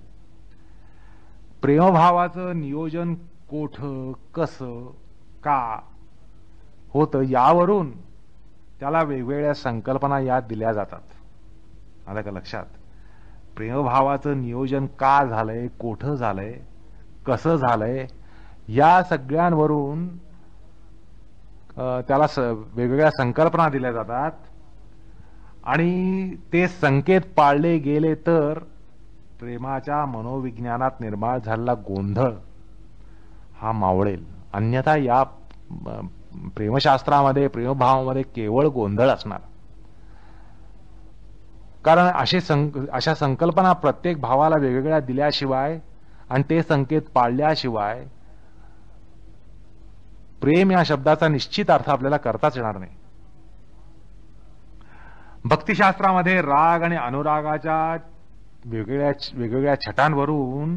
Speaker 1: प्रेमभावाचं नियोजन कोठं, कसं, का होतं यावरून त्याला वेगवेगळ्या संकल्पना यात दिल्या जातात. आलं का लक्षात? प्रेमभावाचं नियोजन का झालंय, कोठं झालंय, कसं झालंय, या सगळ्यांवरून त्याला वेगवेगळ्या संकल्पना दिल्या जातात. आणि ते संकेत पाळले गेले तर प्रेमाच्या मनोविज्ञानात निर्माण झालेला गोंधळ हा मावळेल. अन्यथा या प्रेमशास्त्रामध्ये, प्रेमभावामध्ये केवळ गोंधळ असणार. कारण अशा संकल्पना प्रत्येक भावाला वेगवेगळ्या दिल्याशिवाय आणि ते संकेत पाळल्याशिवाय प्रेम या शब्दाचा निश्चित अर्थ आपल्याला करताच येणार नाही. भक्तिशास्त्रामध्ये राग आणि अनुरागाच्या वेगवेगळ्या छटांवरून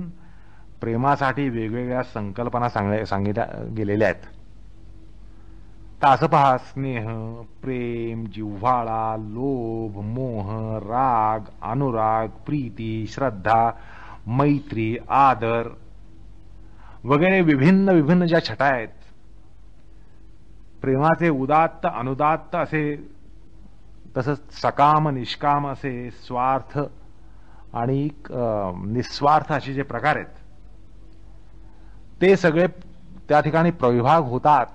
Speaker 1: प्रेमासाठी वेगवेगळ्या संकल्पना सांगितल्या गेलेल्या आहेत. तर असं पहा, स्नेह, प्रेम, जिव्हाळा, लोभ, मोह, राग, अनुराग, प्रीती, श्रद्धा, मैत्री, आदर वगैरे विभिन्न ज्या छटा आहेत, प्रेमाचे उदात्त, अनुदात्त असे, तसंच सकाम, निष्काम असे, स्वार्थ आणि निस्वार्थ असे जे प्रकार आहेत, ते सगळे त्या ठिकाणी प्रविभाग होतात.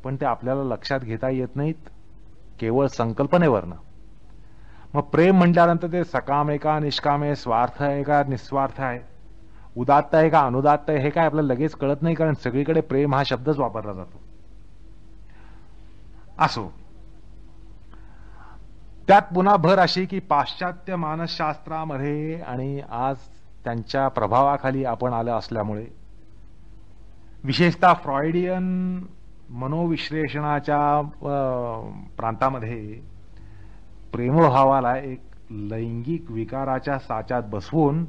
Speaker 1: पण ते आपल्याला लक्षात घेता येत नाहीत, केवळ संकल्पनेवरनं. मग प्रेम म्हटल्यानंतर ते सकाम आहे का, निष्काम आहे, स्वार्थ आहे का, निस्वार्थ आहे, उदात्त आहे का, अनुदात्त आहे, हे काय आपल्याला लगेच कळत नाही, कारण सगळीकडे प्रेम हा शब्दच वापरला जातो. असो, त्यात पुन्हा भर अशी की पाश्चात्य मानसशास्त्रामध्ये आणि आज त्यांच्या प्रभावाखाली आपण आलं असल्यामुळे, विशेषतः फ्रॉइडियन मनोविश्लेषणाच्या प्रांतामध्ये प्रेमभावाला एक लैंगिक विकाराच्या साच्यात बसवून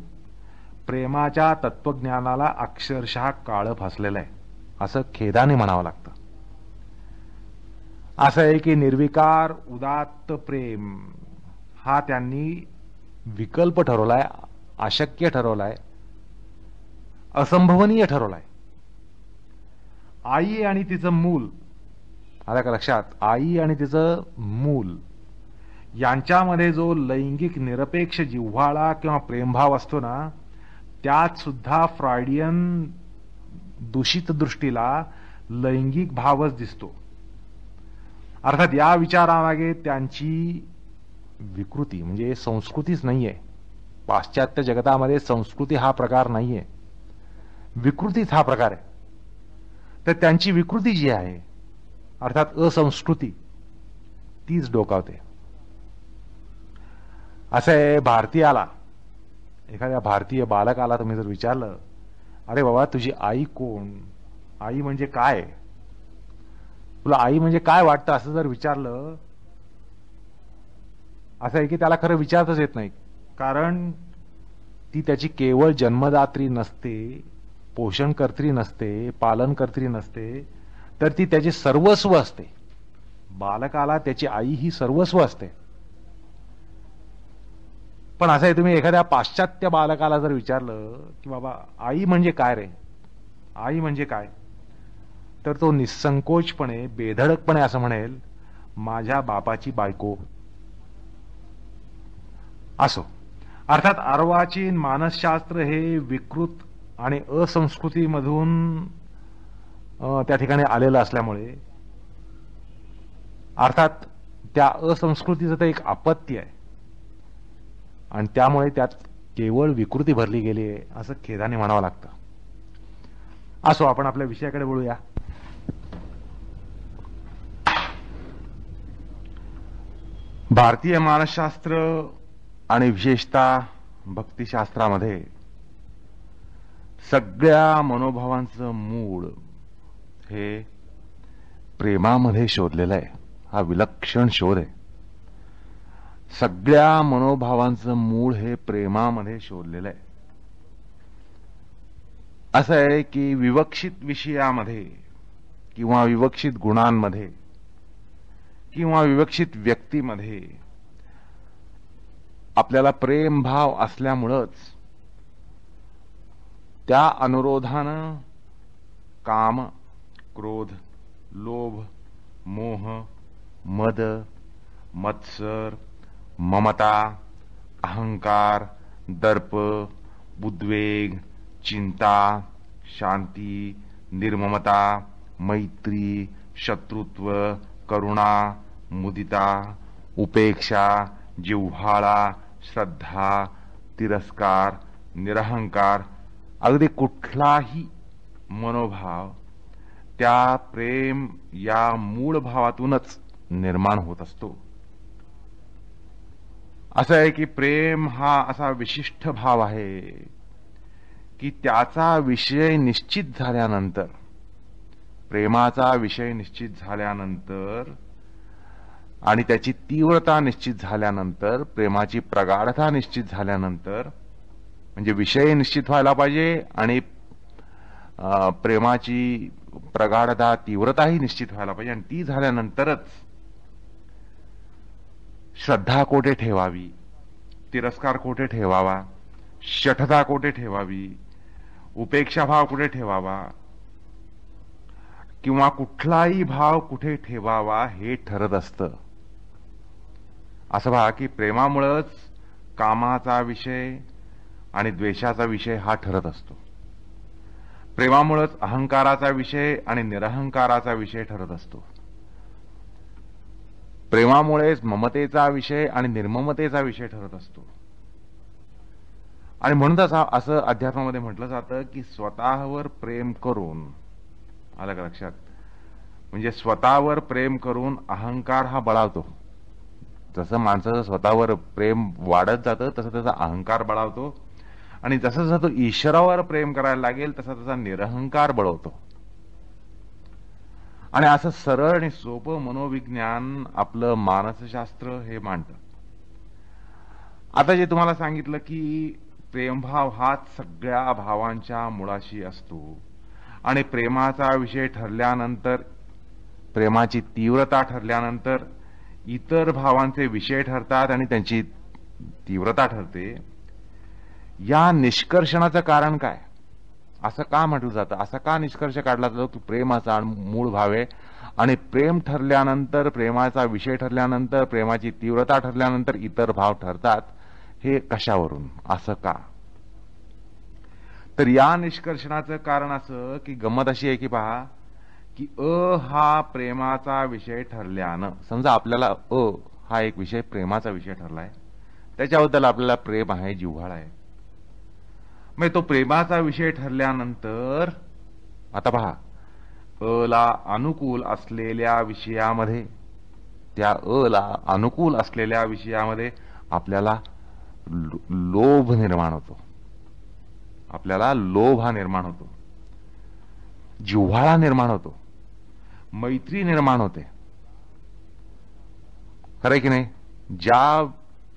Speaker 1: प्रेमाच्या तत्वज्ञानाला अक्षरशः काळं फासलेलं आहे, असं खेदाने म्हणावं लागतं. असं आहे की निर्विकार उदात्त प्रेम हा त्यांनी विकल्प ठरवलाय, अशक्य ठरवलाय, असंभवनीय ठरवलाय. आई आणि तिचं मूल, आलं का लक्षात? आई आणि तिचं मूल यांच्यामध्ये जो लैंगिक निरपेक्ष जिव्हाळा किंवा प्रेमभाव असतो ना, त्यात सुद्धा फ्रॉइडियन दूषित दृष्टीला लैंगिक भावच दिसतो. अर्थात या विचारामागे त्यांची विकृती म्हणजे संस्कृतीच नाहीये. पाश्चात्य जगतामध्ये संस्कृती हा प्रकार नाहीये, विकृतीच हा प्रकार आहे. तर त्यांची विकृती जी आहे, अर्थात असंस्कृती, तीच डोकावते. असं आहे, भारतीयाला, एखाद्या भारतीय बालकाला तुम्ही जर विचारलं, अरे बाबा तुझी आई कोण, आई म्हणजे काय, तुला आई म्हणजे काय वाटतं, असं जर विचारलं, असं आहे की त्याला खरं विचारताच येत नाही. कारण ती त्याची केवळ जन्मदात्री नसते, पोषणकर्त्री नसते, पालनकर्त्री नसते, तर ती त्याची सर्वस्व असते. बालकाला त्याची आई ही सर्वस्व असते. पण असं आहे, तुम्ही एखाद्या पाश्चात्य बालकाला जर विचारलं की बाबा आई म्हणजे काय रे, आई म्हणजे काय, तर तो निसंकोचपणे, बेधडकपणे असं म्हणेल, माझ्या बापाची बायको. असो, अर्थात अर्वाचीन मानसशास्त्र हे विकृत आणि असंस्कृतीमधून त्या ठिकाणी आलेलं असल्यामुळे, अर्थात त्या असंस्कृतीचं तर एक अपत्य आहे आणि त्यामुळे त्यात केवळ विकृती भरली गेली आहे, असं खेदाने म्हणावं लागतं. असो, आपण आपल्या विषयाकडे वळूया. भारतीय मानसशास्त्र आणि विशेषतः भक्तिशास्त्रामध्ये सगळ्या मनोभावांचं मूळ हे प्रेमामध्ये शोधलेलं आहे. हा विलक्षण शोध आहे. सगळ्या मनोभावांचं मूळ हे प्रेमामध्ये शोधलेलं आहे. असं आहे की विवक्षित विषयामध्ये किंवा विवक्षित गुणांमध्ये किंवा विवक्षित व्यक्तीमध्ये आपल्याला प्रेमभाव असल्यामुळंच त्या अनुरोधानं काम, क्रोध, लोभ, मोह, मद, मत्सर, ममता, अहंकार, दर्प, उद्वेग, चिंता, शांती, निर्ममता, मैत्री, शत्रुत्व, करुणा, मुदिता, उपेक्षा, जिव्हाळा, श्रद्धा, तिरस्कार, निरहंकार, अगदी कुठलाही मनोभाव त्या प्रेम या मूळ भावातूनच निर्माण होत असतो. असं आहे की प्रेम हा असा विशिष्ट भाव आहे की त्याचा विषय निश्चित झाल्यानंतर, प्रेमाचा विषय निश्चित झाल्यानंतर आणि त्याची तीव्रता निश्चित झाल्यानंतर, प्रेमाची प्रगाढता निश्चित झाल्यानंतर, म्हणजे विषय निश्चित व्हायला पाहिजे आणि प्रेमाची प्रगाढता, तीव्रताही निश्चित व्हायला पाहिजे आणि ती झाल्यानंतरच श्रद्धा कोठे ठेवावी, तिरस्कार कोठे ठेवावा, शठता कोठे ठेवावी, उपेक्षा भाव कुठे ठेवावा किंवा कुठलाही भाव कुठे ठेवावा हे ठरत असतं. असं पहा की प्रेमामुळंच कामाचा विषय आणि द्वेषाचा विषय हा ठरत असतो. प्रेमामुळंच अहंकाराचा विषय आणि निरहंकाराचा विषय ठरत असतो. प्रेमामुळेच ममतेचा विषय आणि निर्ममतेचा विषय ठरत असतो. आणि म्हणूनच असं अध्यात्मामध्ये म्हटलं जातं की स्वतःवर प्रेम करून, आलं का लक्षात, म्हणजे स्वतःवर प्रेम करून अहंकार हा बळावतो. जसं माणसाचं स्वतःवर प्रेम वाढत जातं तसं त्याचा अहंकार बळावतो आणि जसं जसं तो ईश्वरावर प्रेम करायला लागेल तसा त्याचा निरहंकार बळवतो. आणि असं सरळ आणि सोपं मनोविज्ञान आपलं मानसशास्त्र हे मांडतं. आता जे तुम्हाला सांगितलं की प्रेमभाव हाच सगळ्या भावांच्या मुळाशी असतो आणि प्रेमाचा विषय ठरल्यानंतर, प्रेमाची तीव्रता ठरल्यानंतर इतर भावांचे विषय ठरतात आणि त्यांची तीव्रता ठरते. या निष्कर्षणाचं कारण काय? असं का म्हटलं जातं, असा का निष्कर्ष काढला जातो की प्रेमाचा मूळ भाव आहे आणि प्रेम ठरल्यानंतर, प्रेमाचा विषय ठरल्यानंतर, प्रेमाची तीव्रता ठरल्यानंतर इतर भाव ठरतात, हे कशावरून, असं का? तर या निष्कर्षणाचं कारण असं की गंमत अशी आहे की पहा की हा प्रेमाचा विषय ठरल्यानं, समजा आपल्याला हा एक विषय प्रेमाचा विषय ठरलाय, त्याच्याबद्दल आपल्याला प्रेम आहे, जिव्हाळा आहे. मग तो प्रेमाचा विषय ठरल्यानंतर आता पहा, ला अनुकूल असलेल्या विषयामध्ये, त्या ला अनुकूल असलेल्या विषयामध्ये आपल्याला लोभ निर्माण होतो, आपल्याला लोभ हा निर्माण होतो, जिव्हाळा निर्माण होतो, मैत्री निर्माण होते. खरंय की नाही? ज्या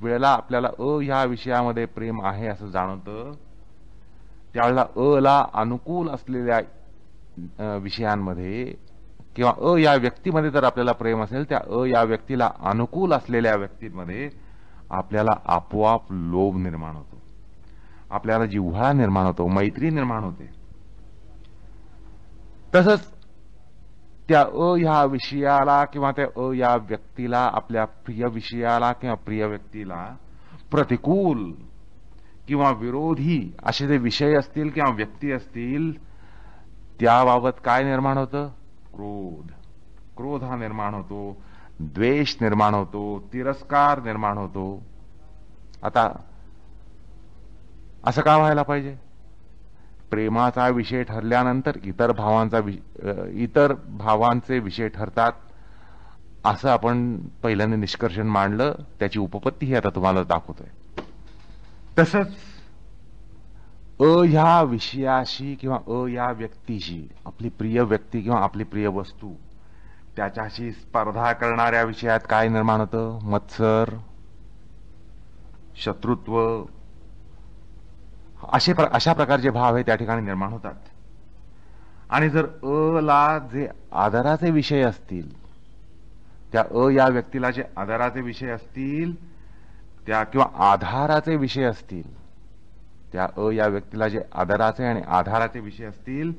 Speaker 1: वेळेला आपल्याला ह्या विषयामध्ये प्रेम आहे असं जाणवतं, त्यावेळेला ला अनुकूल असलेल्या विषयांमध्ये किंवा या व्यक्तीमध्ये जर आपल्याला प्रेम असेल, त्या या व्यक्तीला अनुकूल असलेल्या व्यक्तीमध्ये आपल्याला आपोआप लोभ निर्माण होतो, आपल्याला जिव्हाळा निर्माण होतो, मैत्री निर्माण होते. तसंच त्या ह्या विषयाला किंवा त्या या व्यक्तीला, आपल्या प्रिय विषयाला किंवा प्रिय व्यक्तीला प्रतिकूल किंवा विरोधी असे जे विषय असतील किंवा व्यक्ती असतील, त्याबाबत काय निर्माण होतं? क्रोध. क्रोध हा निर्माण होतो, द्वेष निर्माण होतो, तिरस्कार निर्माण होतो. आता असं का व्हायला पाहिजे? प्रेमाचा विषय ठरल्यानंतर इतर भावांचे विषय ठरतात, असं आपण पहिल्यांदा निष्कर्षण मांडलं. त्याची उपपत्ती ही आता तुम्हाला दाखवतोय. तसंच ह्या विषयाशी किंवा या व्यक्तीशी, आपली प्रिय व्यक्ती किंवा आपली प्रिय वस्तू, त्याच्याशी स्पर्धा करणाऱ्या विषयात काय निर्माण होतं? मत्सर, शत्रुत्व अशा प्रकारचे भाव हे त्या ठिकाणी निर्माण होतात. आणि जर ला जे आदराचे विषय असतील, त्या या व्यक्तीला जे आदराचे विषय असतील त्या किंवा आधाराचे विषय असतील, त्या या व्यक्तीला जे आदराचे आणि आधाराचे विषय असतील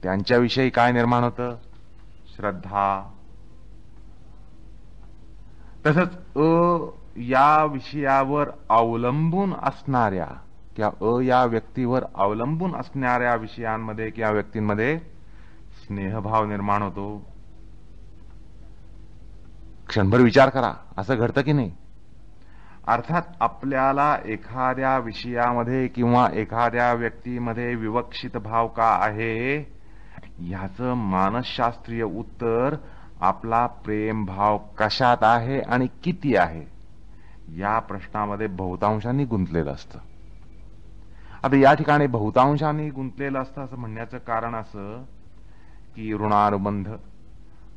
Speaker 1: त्यांच्याविषयी काय निर्माण होतं? श्रद्धा. तसंच या विषयावर अवलंबून असणाऱ्या किंवा या व्यक्तीवर अवलंबून असणाऱ्या विषयांमध्ये किंवा व्यक्तींमध्ये स्नेहभाव निर्माण होतो. क्षणभर विचार करा, असं घडतं की नाही? अर्थात आपल्याला एखाद्या विषयामध्ये किंवा एखाद्या व्यक्तीमध्ये विवक्षित भाव का आहे याचं मानसशास्त्रीय उत्तर आपला प्रेम भाव कशात आहे आणि किती आहे या प्रश्नामध्ये बहुतांशांनी गुंतलेलं असतं. आता या ठिकाणी बहुतांशांनी गुंतलेलं असतं असं म्हणण्याचं कारण असं की ऋणानुबंध,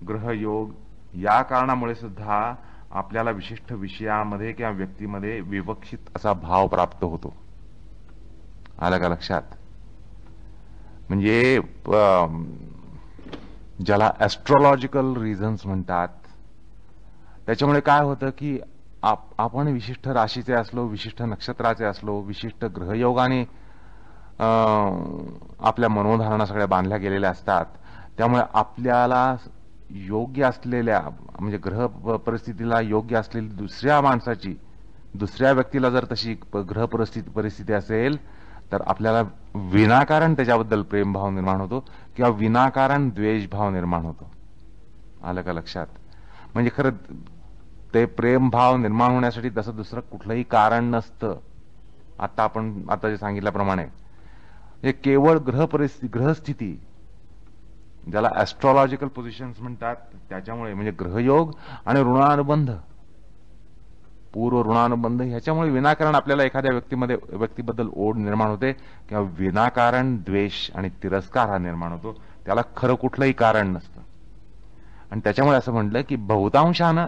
Speaker 1: ग्रहयोग या कारणामुळे सुद्धा आपल्याला विशिष्ट विषयामध्ये किंवा व्यक्तीमध्ये विवक्षित असा भाव प्राप्त होतो. आलं का लक्षात? म्हणजे ज्याला ऍस्ट्रॉलॉजिकल रिझन्स म्हणतात, त्याच्यामुळे काय होतं की आपण विशिष्ट राशीचे असलो, विशिष्ट नक्षत्राचे असलो, विशिष्ट ग्रहयोगाने आपल्या मनोधारणा सगळ्या बांधल्या गेलेल्या असतात. त्यामुळे आपल्याला योग्य असलेल्या म्हणजे ग्रह परिस्थितीला योग्य असलेली दुसऱ्या माणसाची, दुसऱ्या व्यक्तीला जर तशी ग्रह परिस्थिती असेल तर आपल्याला विनाकारण त्याच्याबद्दल प्रेमभाव निर्माण होतो किंवा विनाकारण द्वेषभाव निर्माण होतो. आलं का लक्षात? म्हणजे खरं ते प्रेमभाव निर्माण होण्यासाठी तसं दुसरं कुठलंही कारण नसतं. आता जे सांगितल्याप्रमाणे हे केवळ ग्रहस्थिती ज्याला ऍस्ट्रॉलॉजिकल पोझिशन्स म्हणतात त्याच्यामुळे, म्हणजे ग्रहयोग आणि ऋणानुबंध, पूर्व ऋणानुबंध ह्याच्यामुळे विनाकारण आपल्याला एखाद्या व्यक्तीबद्दल ओढ निर्माण होते किंवा विनाकारण द्वेष आणि तिरस्कार हा निर्माण होतो. त्याला खरं कुठलंही कारण नसतं. आणि त्याच्यामुळे असं म्हटलं की बहुतांशानं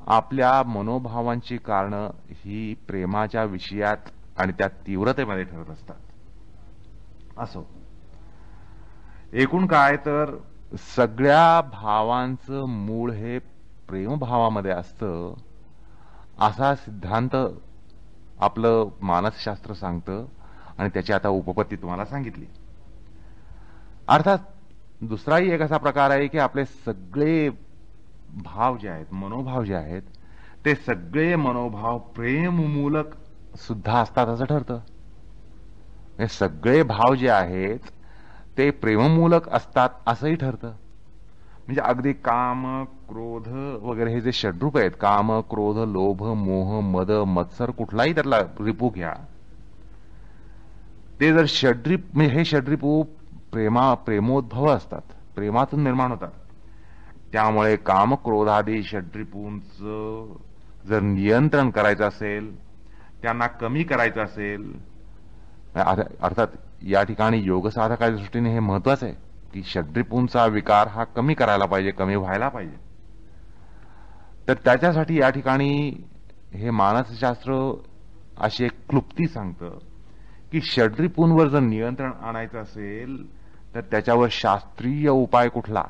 Speaker 1: आपल्या मनोभावांची कारणं ही प्रेमाच्या विषयात आणि त्या तीव्रतेमध्ये ठरत असतात. असो, एकूण काय तर सगळ्या भावांचं मूळ हे प्रेमभावामध्ये असतं असा सिद्धांत आपलं मानसशास्त्र सांगतं आणि त्याची आता उपपत्ती तुम्हाला सांगितली. अर्थात दुसराही एक असा प्रकार आहे की आपले सगळे भाव जे आहेत, मनोभाव जे आहेत, ते सगळे मनोभाव प्रेममूलक सुद्धा असतात असं ठरतं. हे सगळे भाव जे आहेत ते प्रेममूलक असतात असंही ठरतं. म्हणजे अगदी काम, क्रोध वगैरे हे जे षड्रूप आहेत, काम, क्रोध, लोभ, मोह, मद, मत्सर, कुठलाही त्यातला रिपू घ्या, ते जर षड्रिप म्हणजे हे षड्रिपू प्रेमोद्भव असतात, प्रेमातून निर्माण होतात. त्यामुळे काम, क्रोधादी षड्रिपूंचं जर नियंत्रण करायचं असेल, त्यांना कमी करायचं असेल, अर्थात या ठिकाणी योगसाधकाच्या दृष्टीने हे महत्वाचं आहे की षड्रिपूंचा विकार हा कमी करायला पाहिजे, कमी व्हायला पाहिजे. तर त्याच्यासाठी या ठिकाणी हे मानसशास्त्र अशी एक क्लुप्ती सांगतं की षड्रिपूंवर जर नियंत्रण आणायचं असेल तर त्याच्यावर शास्त्रीय उपाय कुठला?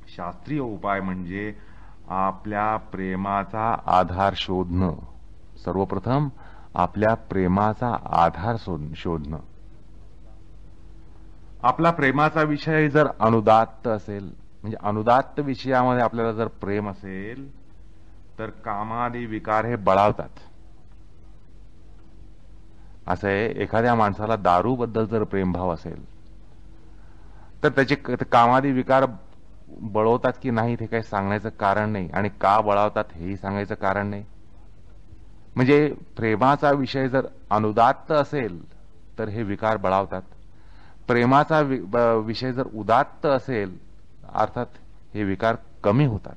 Speaker 1: शास्त्रीय उपाय म्हणजे आपल्या प्रेमाचा आधार शोधणं. सर्वप्रथम आपल्या प्रेमाचा आधार शोधणं. आपला प्रेमाचा विषय जर अनुदात्त असेल, म्हणजे अनुदात्त विषयामध्ये आपल्याला जर प्रेम असेल तर कामादी विकार हे बळावतात. असं आहे, एखाद्या माणसाला दारूबद्दल जर प्रेमभाव असेल तर त्याचे कामादी विकार बळवतात की नाही ते काही सांगण्याचं कारण नाही, आणि का बळावतात हेही सांगायचं कारण नाही. म्हणजे प्रेमाचा विषय जर अनुदात्त असेल तर हे विकार बळावतात. प्रेमाचा विषय जर उदात्त असेल अर्थात हे विकार कमी होतात.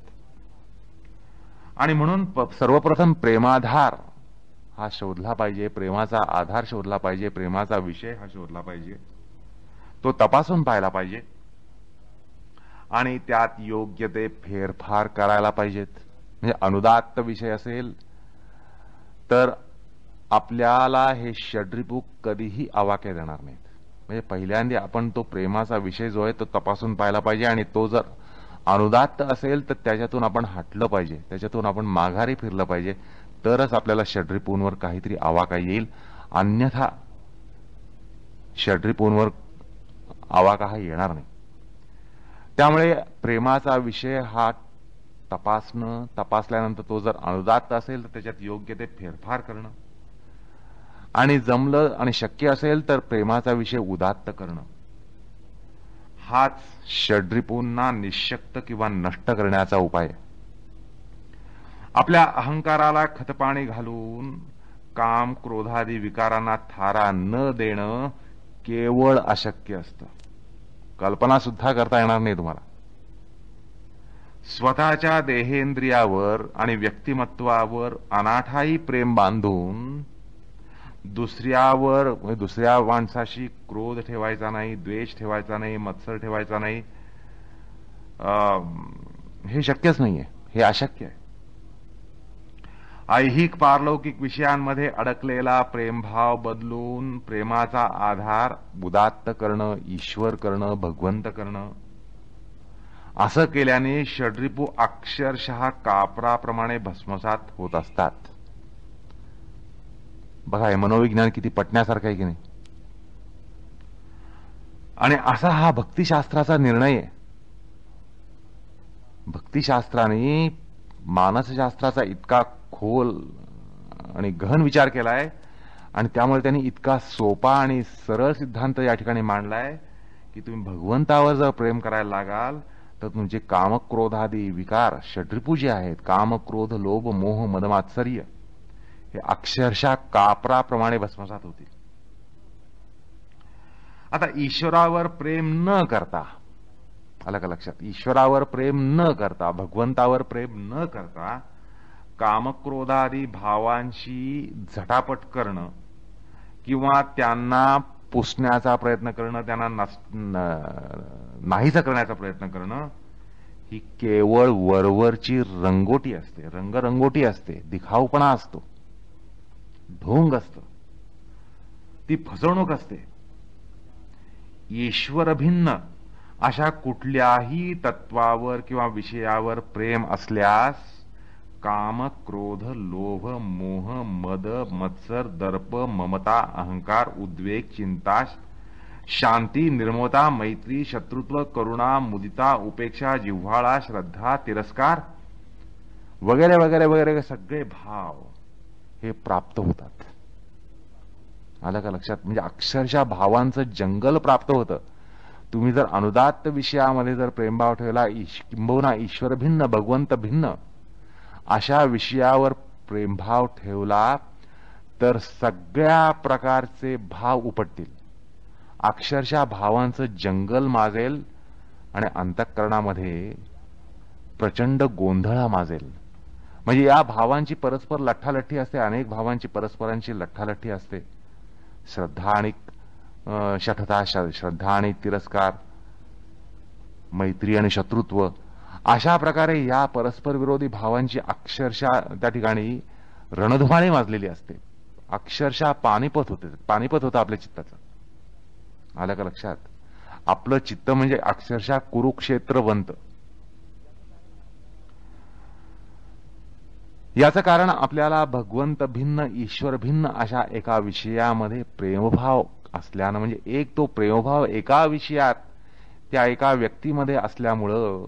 Speaker 1: आणि म्हणून सर्वप्रथम प्रेमाधार हा शोधला पाहिजे, प्रेमाचा आधार शोधला पाहिजे, प्रेमाचा विषय हा शोधला पाहिजे, तो तपासून पाहायला पाहिजे आणि त्यात योग्य ते फेरफार करायला पाहिजेत. म्हणजे अनुदात्त विषय असेल तर आपल्याला हे षड्रिपू कधीही आवाक्या देणार नाहीत. म्हणजे पहिल्यांदा आपण तो प्रेमाचा विषय जो आहे तो तपासून पाहायला पाहिजे, आणि तो जर अनुदात्त असेल तर त्याच्यातून आपण हटलं पाहिजे, त्याच्यातून आपण माघारी फिरलं पाहिजे, तरच आपल्याला षड्रिपूंवर काहीतरी आवाका येईल. अन्यथा षड्रिपूंवर आवाका हा येणार नाही. त्यामुळे प्रेमाचा विषय हा तपासणं, तपासल्यानंतर तो जर अनुदात्त असेल तर त्याच्यात योग्य ते फेरफार करणं, आणि जमलं आणि शक्य असेल तर प्रेमाचा विषय उदात्त करणं, हाच षड्रिपूंना निःशक्त किंवा नष्ट करण्याचा उपाय. आपल्या अहंकाराला खतपाणी घालून काम क्रोधादी विकारांना थारा न देणं केवळ अशक्य असतं. कल्पना सुद्धा करता येणार नाही तुम्हाला. स्वतःच्या देहेंद्रियावर आणि व्यक्तिमत्वावर अनाठाई प्रेम बांधून दुसऱ्यावर, दुसऱ्या माणसाशी क्रोध ठेवायचा नाही, द्वेष ठेवायचा नाही, मत्सर ठेवायचा नाही, हे शक्यच नाहीये, हे अशक्य आहे. ऐहिक पारलौकिक विषयांमध्ये अडकलेला प्रेमभाव बदलून प्रेमाचा आधार उदात्त करणं, ईश्वर करणं, भगवंत करणं, असं केल्याने षड्रिपू अक्षरशः कापराप्रमाणे भस्मसात होत असतात. बघा, हे मनोविज्ञान किती पटण्यासारखं आहे की नाही. आणि असा हा भक्तिशास्त्राचा निर्णय आहे. भक्तिशास्त्राने मानसशास्त्राचा इतका खोल आणि गहन विचार केलाय, आणि त्यामुळे त्यांनी इतका सोपा आणि सरळ सिद्धांत या ठिकाणी मांडलाय की तुम्ही भगवंतावर जर प्रेम करायला लागाल तर तुमचे कामक्रोधादी विकार षड्रिपू जे आहेत, काम, क्रोध, लोभ, मोह, मदमात्सर्य, हे अक्षरशः कापराप्रमाणे भस्मसात होतील. आता ईश्वरावर प्रेम न करता, आलं का लक्षात, ईश्वरावर प्रेम न करता, भगवंतावर प्रेम न करता कामक्रोधादी भावांशी झटापट करणं किंवा त्यांना पुसण्याचा प्रयत्न करणं, त्यांना नाहीचं करण्याचा प्रयत्न करणं, ही केवळ वरवरची रंगोटी असते, रंगरंगोटी असते, दिखाऊपणा असतो, ढोंग असतं, ती फसवणूक असते. ईश्वर भिन्न अशा कुठल्याही तत्वावर किंवा विषयावर प्रेम असल्यास काम, क्रोध, लोभ, मोह, मद, मत्सर, दर्प, ममता, अहंकार, उद्वेग, चिंता, शांती, निर्ममता, मैत्री, शत्रुत्व, करुणा, मुदिता, उपेक्षा, जिव्हाळा, श्रद्धा, तिरस्कार वगैरे वगैरे वगैरे सगळे भाव हे प्राप्त होतात. आलं का लक्षात? म्हणजे अक्षरशः भावांचं जंगल प्राप्त होतं. तुम्ही जर अनुदात्त विषयामध्ये जर प्रेमभाव ठेवला, किंबहुना ईश्वर भिन्न, भगवंत भिन्न अशा विषयावर प्रेमभाव ठेवला तर सगळ्या प्रकारचे भाव उपटतील. अक्षरशः भावांचं जंगल माजेल आणि अंतःकरणामध्ये प्रचंड गोंधळ माजेल. म्हणजे या भावांची परस्पर लठ्ठालठ्ठी असते, अनेक भावांची परस्परांची लठ्ठालठ्ठी असते. श्रद्धा आणि शठता, श्रद्धा आणि तिरस्कार, मैत्री आणि शत्रुत्व, अशा प्रकारे या परस्पर विरोधी भावांची अक्षरशः त्या ठिकाणी रणधुमाळी माजलेली असते. अक्षरशः पानिपत होतं आपल्या चित्ताचं. आलं का लक्षात? आपलं चित्त म्हणजे अक्षरशः कुरुक्षेत्र बनतं. याचं कारण आपल्याला भगवंत भिन्न, ईश्वर भिन्न अशा एका विषयामध्ये प्रेमभाव असल्यानं, म्हणजे एक तो प्रेमभाव एका विषयात त्या एका व्यक्तीमध्ये असल्यामुळं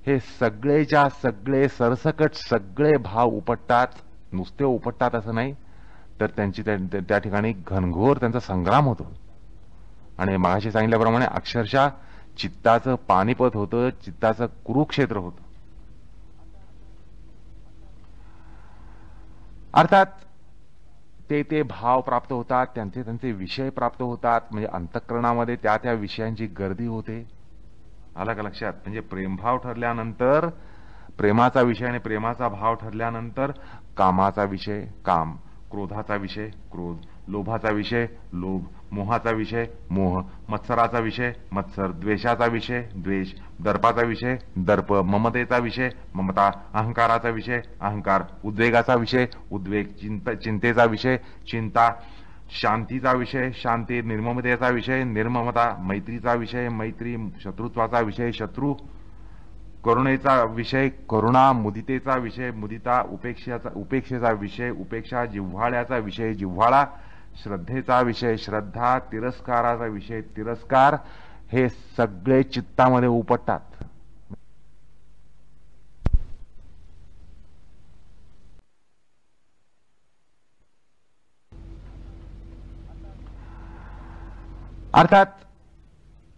Speaker 1: हे सगळेच्या सगळे सरसकट सगळे भाव उपटतात. नुसते उपटतात असं नाही, तर त्यांची त्या ठिकाणी घनघोर त्यांचा संग्राम होतो. आणि मगाशी सांगितल्याप्रमाणे अक्षरशः चित्ताचं पानिपत होतं, चित्ताचं कुरुक्षेत्र होतं. अर्थात ते भाव प्राप्त होतात, त्यांचे विषय प्राप्त होतात. म्हणजे अंतःकरणामध्ये त्या विषयांची गर्दी होते. आला का लक्षात? म्हणजे प्रेमभाव ठरल्यानंतर, प्रेमाचा विषय आणि प्रेमाचा भाव ठरल्यानंतर कामाचा विषय काम, क्रोधाचा विषय क्रोध, लोभाचा विषय लोभ, मोहाचा विषय मोह, मत्सराचा विषय मत्सर, द्वेषाचा विषय द्वेष, दर्पाचा विषय दर्प, ममतेचा विषय ममता, अहंकाराचा विषय अहंकार, उद्वेगाचा विषय उद्वेग, चिंतेचा विषय चिंता, शांतीचा विषय शांती, निर्ममतेचा विषय निर्ममता, मैत्रीचा विषय मैत्री, शत्रुत्वाचा विषय शत्रू, करुणेचा विषय करुणा, मुदितेचा विषय मुदिता, उपेक्षेचा विषय उपेक्षा, जिव्हाळ्याचा विषय जिव्हाळा, श्रद्धेचा विषय श्रद्धा, तिरस्काराचा विषय तिरस्कार. हे सगळे चित्तामध्ये उपटतात. अर्थात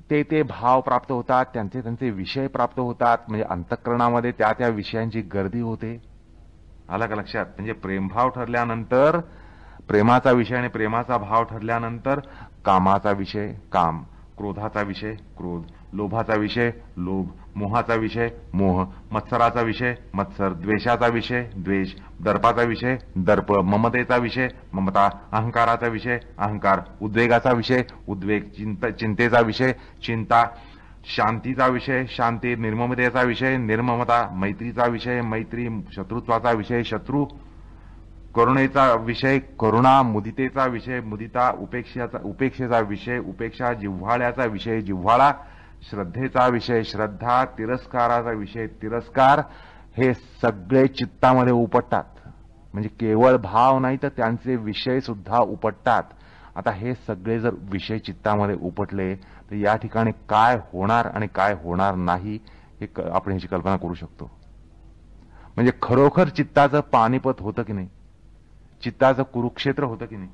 Speaker 1: ते भाव प्राप्त होतात, त्यांचे विषय प्राप्त होतात. म्हणजे अंतःकरणामध्ये त्या विषयांची गर्दी होते. आलं का लक्षात? म्हणजे प्रेमभाव ठरल्यानंतर, प्रेमाचा विषय आणि प्रेमाचा भाव ठरल्यानंतर कामाचा विषय काम, क्रोधाचा विषय क्रोध, लोभाचा विषय लोभ, मोहाचा विषय मोह, मत्सराचा विषय मत्सर, द्वेषाचा विषय द्वेष, दर्पाचा विषय दर्प, ममतेचा विषय ममता, अहंकाराचा विषय अहंकार, उद्वेगाचा विषय उद्वेग, चिंतेचा विषय चिंता, शांतीचा विषय शांती, निर्ममतेचा विषय निर्ममता, मैत्रीचा विषय मैत्री, शत्रुत्वाचा विषय शत्रू, करुणेचा विषय करुणा, मुदितेचा विषय मुदिता, उपेक्षेचा विषय उपेक्षा, जिव्हाळ्याचा विषय जिव्हाळा, श्रद्धेचा विषय श्रद्धा, तिरस्काराचा विषय तिरस्कार. हे सगळे चित्तामध्ये उपटतात. म्हणजे केवळ भाव नाही तर त्यांचे विषय सुद्धा उपटतात. आता हे सगळे जर विषय चित्तामध्ये उपटले तर या ठिकाणी काय होणार आणि काय होणार नाही हे आपण ह्याची कल्पना करू शकतो. म्हणजे खरोखर चित्ताचं पानिपत होतं की नाही, चित्ताचं कुरुक्षेत्र होतं की नाही.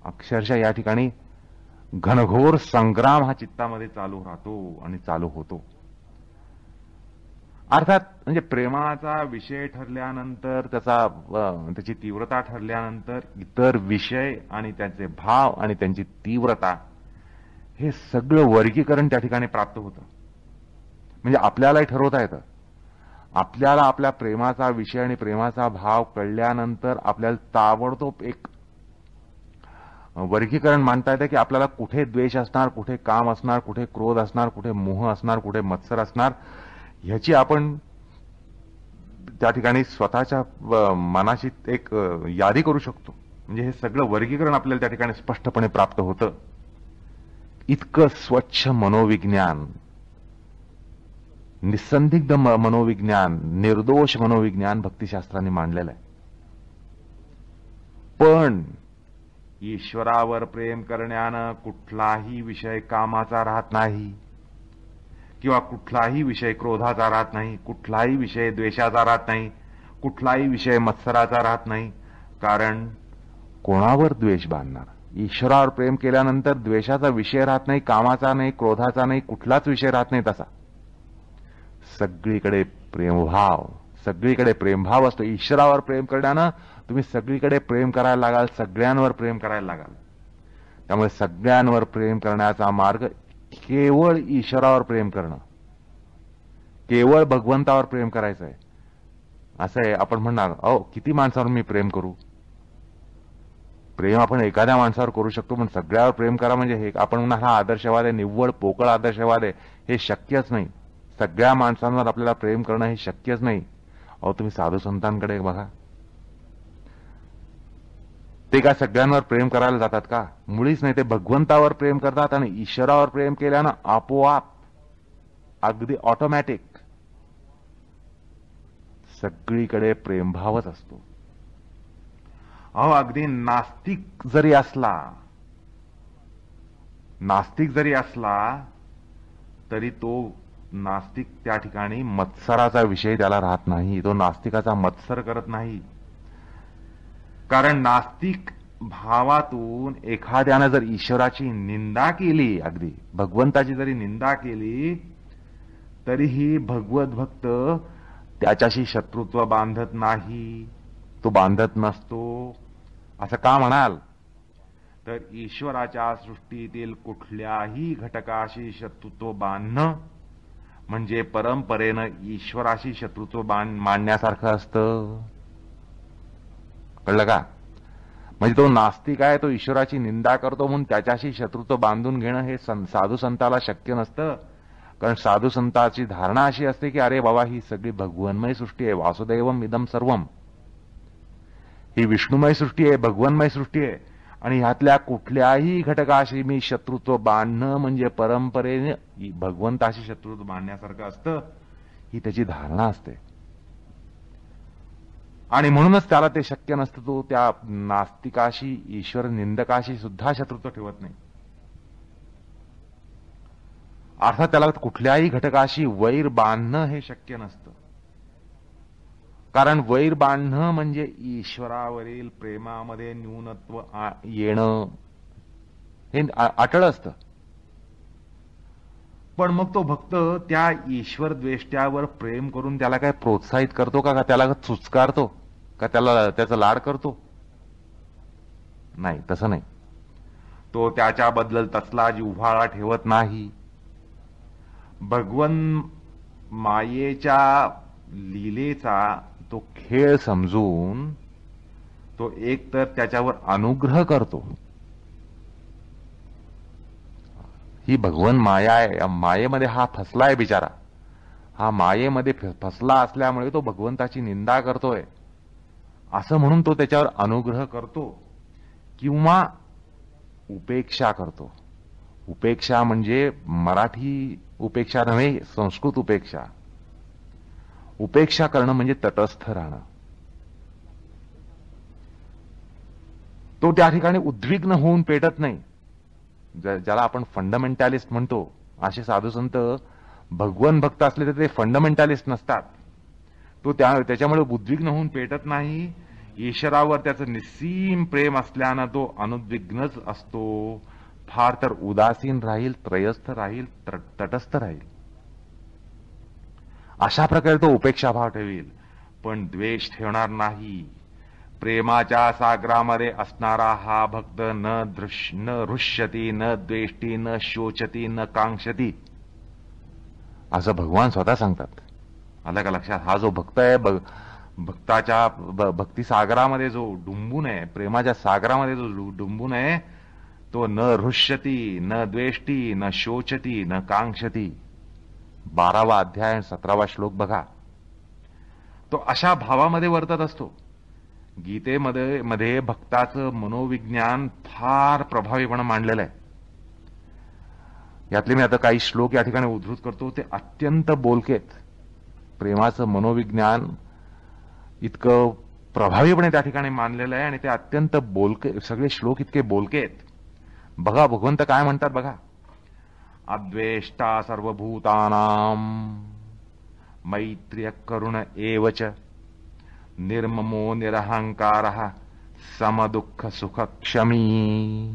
Speaker 1: अक्षरशः या ठिकाणी घनघोर संग्राम हा चित्तामध्ये चालू राहतो आणि चालू होतो. अर्थात म्हणजे प्रेमाचा विषय ठरल्यानंतर, त्याची तीव्रता ठरल्यानंतर इतर विषय आणि त्यांचे भाव आणि त्यांची तीव्रता हे सगळं वर्गीकरण त्या ठिकाणी प्राप्त होतं. म्हणजे आपल्यालाही ठरवता येतं. आपल्याला आपल्या प्रेमाचा विषय आणि प्रेमाचा भाव कळल्यानंतर आपल्याला ताबडतोब एक वर्गीकरण मांडता येतं की आपल्याला कुठे द्वेष असणार, कुठे काम असणार, कुठे क्रोध असणार, कुठे मोह असणार, कुठे मत्सर असणार, ह्याची आपण त्या ठिकाणी स्वतःच्या मनाशी एक यादी करू शकतो. म्हणजे हे सगळं वर्गीकरण आपल्याला त्या ठिकाणी स्पष्टपणे प्राप्त होतं. इतकं स्वच्छ मनोविज्ञान, निसंदिग्ध मनोविज्ञान, निर्दोष मनोविज्ञान भक्तिशास्त्रांनी मांडलेलं आहे. पण ईश्वरावर प्रेम करण्यानं कुठलाही विषय कामाचा राहत नाही, किंवा कुठलाही विषय क्रोधाचा राहत नाही, कुठलाही विषय द्वेषाचा राहत नाही, कुठलाही विषय मत्सराचा राहत नाही. कारण कोणावर द्वेष बांधणार? ईश्वरावर प्रेम केल्यानंतर द्वेषाचा विषय राहत नाही, कामाचा नाही, क्रोधाचा नाही, कुठलाच विषय राहत नाही. तसा सगळीकडे प्रेमभाव, सगळीकडे प्रेमभाव असतो. ईश्वरावर प्रेम करण्यानं तुम्ही सगळीकडे प्रेम करायला लागाल, सगळ्यांवर प्रेम करायला लागाल. त्यामुळे सगळ्यांवर प्रेम करण्याचा मार्ग केवळ ईश्वरावर प्रेम करणं, केवळ भगवंतावर प्रेम करायचं आहे. असं आहे. आपण म्हणणार अहो किती माणसावर मी प्रेम करू? प्रेम आपण एखाद्या माणसावर करू शकतो, पण सगळ्यावर प्रेम करा म्हणजे हे आपण म्हणणार हा आदर्शवाद आहे, निव्वळ पोकळ आदर्शवाद आहे. हे शक्यच नाही. सगळ्या माणसांवर आपल्याला प्रेम करणं हे शक्यच नाही. अहो तुम्ही साधू संतांकडे बघा, ते काय सगळ्यांवर प्रेम करायला जातात का? मुळीच नाही. ते भगवंतावर प्रेम करतात आणि ईश्वरावर प्रेम केल्यानं आपोआप, अगदी ऑटोमॅटिक सगळीकडे प्रेमभावच असतो. अहो अगदी नास्तिक जरी असला तरी तो नास्तिक त्या ठिकाणी मत्सराचा विषय त्याला राहत नाही. तो नास्तिकाचा मत्सर करत नाही. कारण नास्तिक भावातून एखाद्यानं जर ईश्वराची निंदा केली, अगदी भगवंताची जरी निंदा केली, तरीही भगवत भक्त त्याच्याशी शत्रुत्व बांधत नाही, तो बांधत नसतो. असं का म्हणाल? तर ईश्वराच्या सृष्टीतील कुठल्याही घटकाशी शत्रुत्व बांधणं म्हणजे परंपरेनं ईश्वराशी शत्रुत्व मांडण्यासारखं असतं. कळलं का? म्हणजे तो नास्तिक आहे, तो ईश्वराची निंदा करतो म्हणून त्याच्याशी शत्रुत्व बांधून घेणं हे साधू संताला शक्य नसतं. कारण साधू संताची धारणा अशी असते की अरे बाबा, ही सगळी भगवन्मय सृष्टी आहे, वासुदेवम इदम सर्वम, ही विष्णुमय सृष्टी आहे, भगवन्मय सृष्टी आहे, आणि ह्यातल्या कुठल्याही घटकाशी मी शत्रुत्व बांधणं म्हणजे परंपरेने भगवंताशी शत्रुत्व बांधण्यासारखं असतं, ही त्याची धारणा असते. आणि म्हणूनच त्याला ते शक्य नसतं. तो त्या नास्तिकाशी, ईश्वर निंदकाशी सुद्धा शत्रुत्व ठेवत नाही. अर्थात त्याला कुठल्याही घटकाशी वैर बांधणं हे शक्य नसतं. कारण वैर बांधणं म्हणजे ईश्वरावरील प्रेमामध्ये न्यूनत्व येणं हे अटळ असतं. पण मग तो भक्त त्या ईश्वर द्वेष्ट्यावर प्रेम करून त्याला काय प्रोत्साहित करतो का त्याला चुचकारतो का त्याला त्याचा लाड करतो? नाही, तसं नाही. तो त्याच्याबद्दल तसला जिव्हाळा ठेवत नाही. भगवन मायेच्या लीलेचा तो खेळ समजून तो एकतर त्याच्यावर अनुग्रह करतो. ही भगवन माया आहे, या मायेमध्ये हा फसलाय बिचारा. हा मायेमध्ये फसला असल्यामुळे तो भगवंताची निंदा करतोय असं म्हणून तो त्याच्यावर अनुग्रह करतो किंवा उपेक्षा करतो. उपेक्षा म्हणजे मराठी उपेक्षा नव्हे, संस्कृत उपेक्षा. उपेक्षा करणं म्हणजे तटस्थ राहणं. तो त्या ठिकाणी उद्विग्न होऊन पेटत नाही. ज्याला आपण फंडामेंटॅलिस्ट म्हणतो, असे साधू संत भगवन भक्त असले तर ते फंडामेंटॅलिस्ट नसतात. तो त्याच्यामुळे उद्विग्न होऊन पेटत नाही. ईश्वरावर त्याचं निस्सीम प्रेम असल्यानं तो अनुद्विग्नच असतो. फार तर उदासीन राहील, त्रयस्थ राहील, तटस्थ राहील. अशा प्रकारे तो उपेक्षाभाव ठेवील, पण द्वेष ठेवणार नाही. प्रेमाच्या सागरामध्ये असणारा हा भक्त न हृष्यती, न द्वेष्टी, न शोचती, न कांक्षती, असं भगवान स्वतः सांगतात. आलं का लक्षात? हा जो भक्त आहे, भक्ताच्या भक्ती सागरामध्ये जो डुंबून आहे, प्रेमाच्या सागरामध्ये जो डुंबून आहे, तो न हृष्यती, न द्वेष्टी, न शोचती, न कांक्षती. 12वा अध्याय 17वा श्लोक बघा. तो अशा भावामध्ये वर्तत असतो. गीतेमध्ये भक्ताचं मनोविज्ञान फार प्रभावीपणे मांडलेलं आहे. यातले मी आता काही श्लोक या ठिकाणी उद्धृत करतो. ते अत्यंत बोलकेत. प्रेमाचं मनोविज्ञान इतकं प्रभावीपणे त्या ठिकाणी मांडलेलं आहे आणि ते अत्यंत बोलके, सगळे श्लोक इतके बोलकेत. बघा भगवंत काय म्हणतात बघा. अद्वेष्टा सर्वभूतानां मैत्र्य करुण एवच निर्ममो निरहंकारः समदुःख सुख क्षमी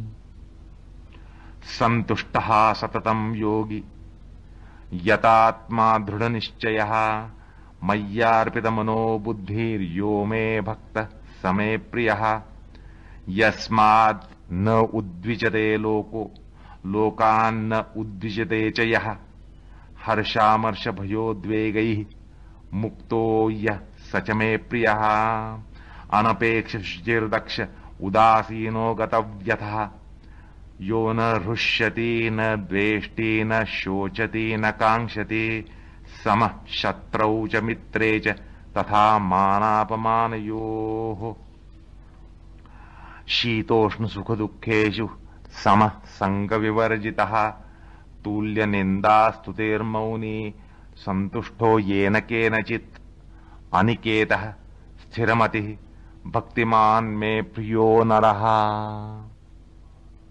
Speaker 1: संतुष्टः सततं योगी यतात्मा दृढनिश्चयः मय्यार्पितमनो बुद्धिर्यो मे भक्त समे प्रियः यस्माद् न उद्विजते लोको लोकान्न उद्विजते च यः हर्षामर्षभयोद्वेगैः मुक्तो यः स च मे प्रियः अनपेक्षशुचिर्दक्ष उदासीनो गतव्यथः यो न हृष्यति न द्वेष्टि न शोचति न कांक्षति समः शत्रौ च मित्रे च तथा मानापमानयोः शीतोष्ण सुख दुःखेषु समः संगविवर्जितः तुल्यनिन्दास्तुतिर्मौनी संतुष्टो येन केनचित् अनिकेतः स्थिरमतिः भक्तिमान मे प्रियो नरः.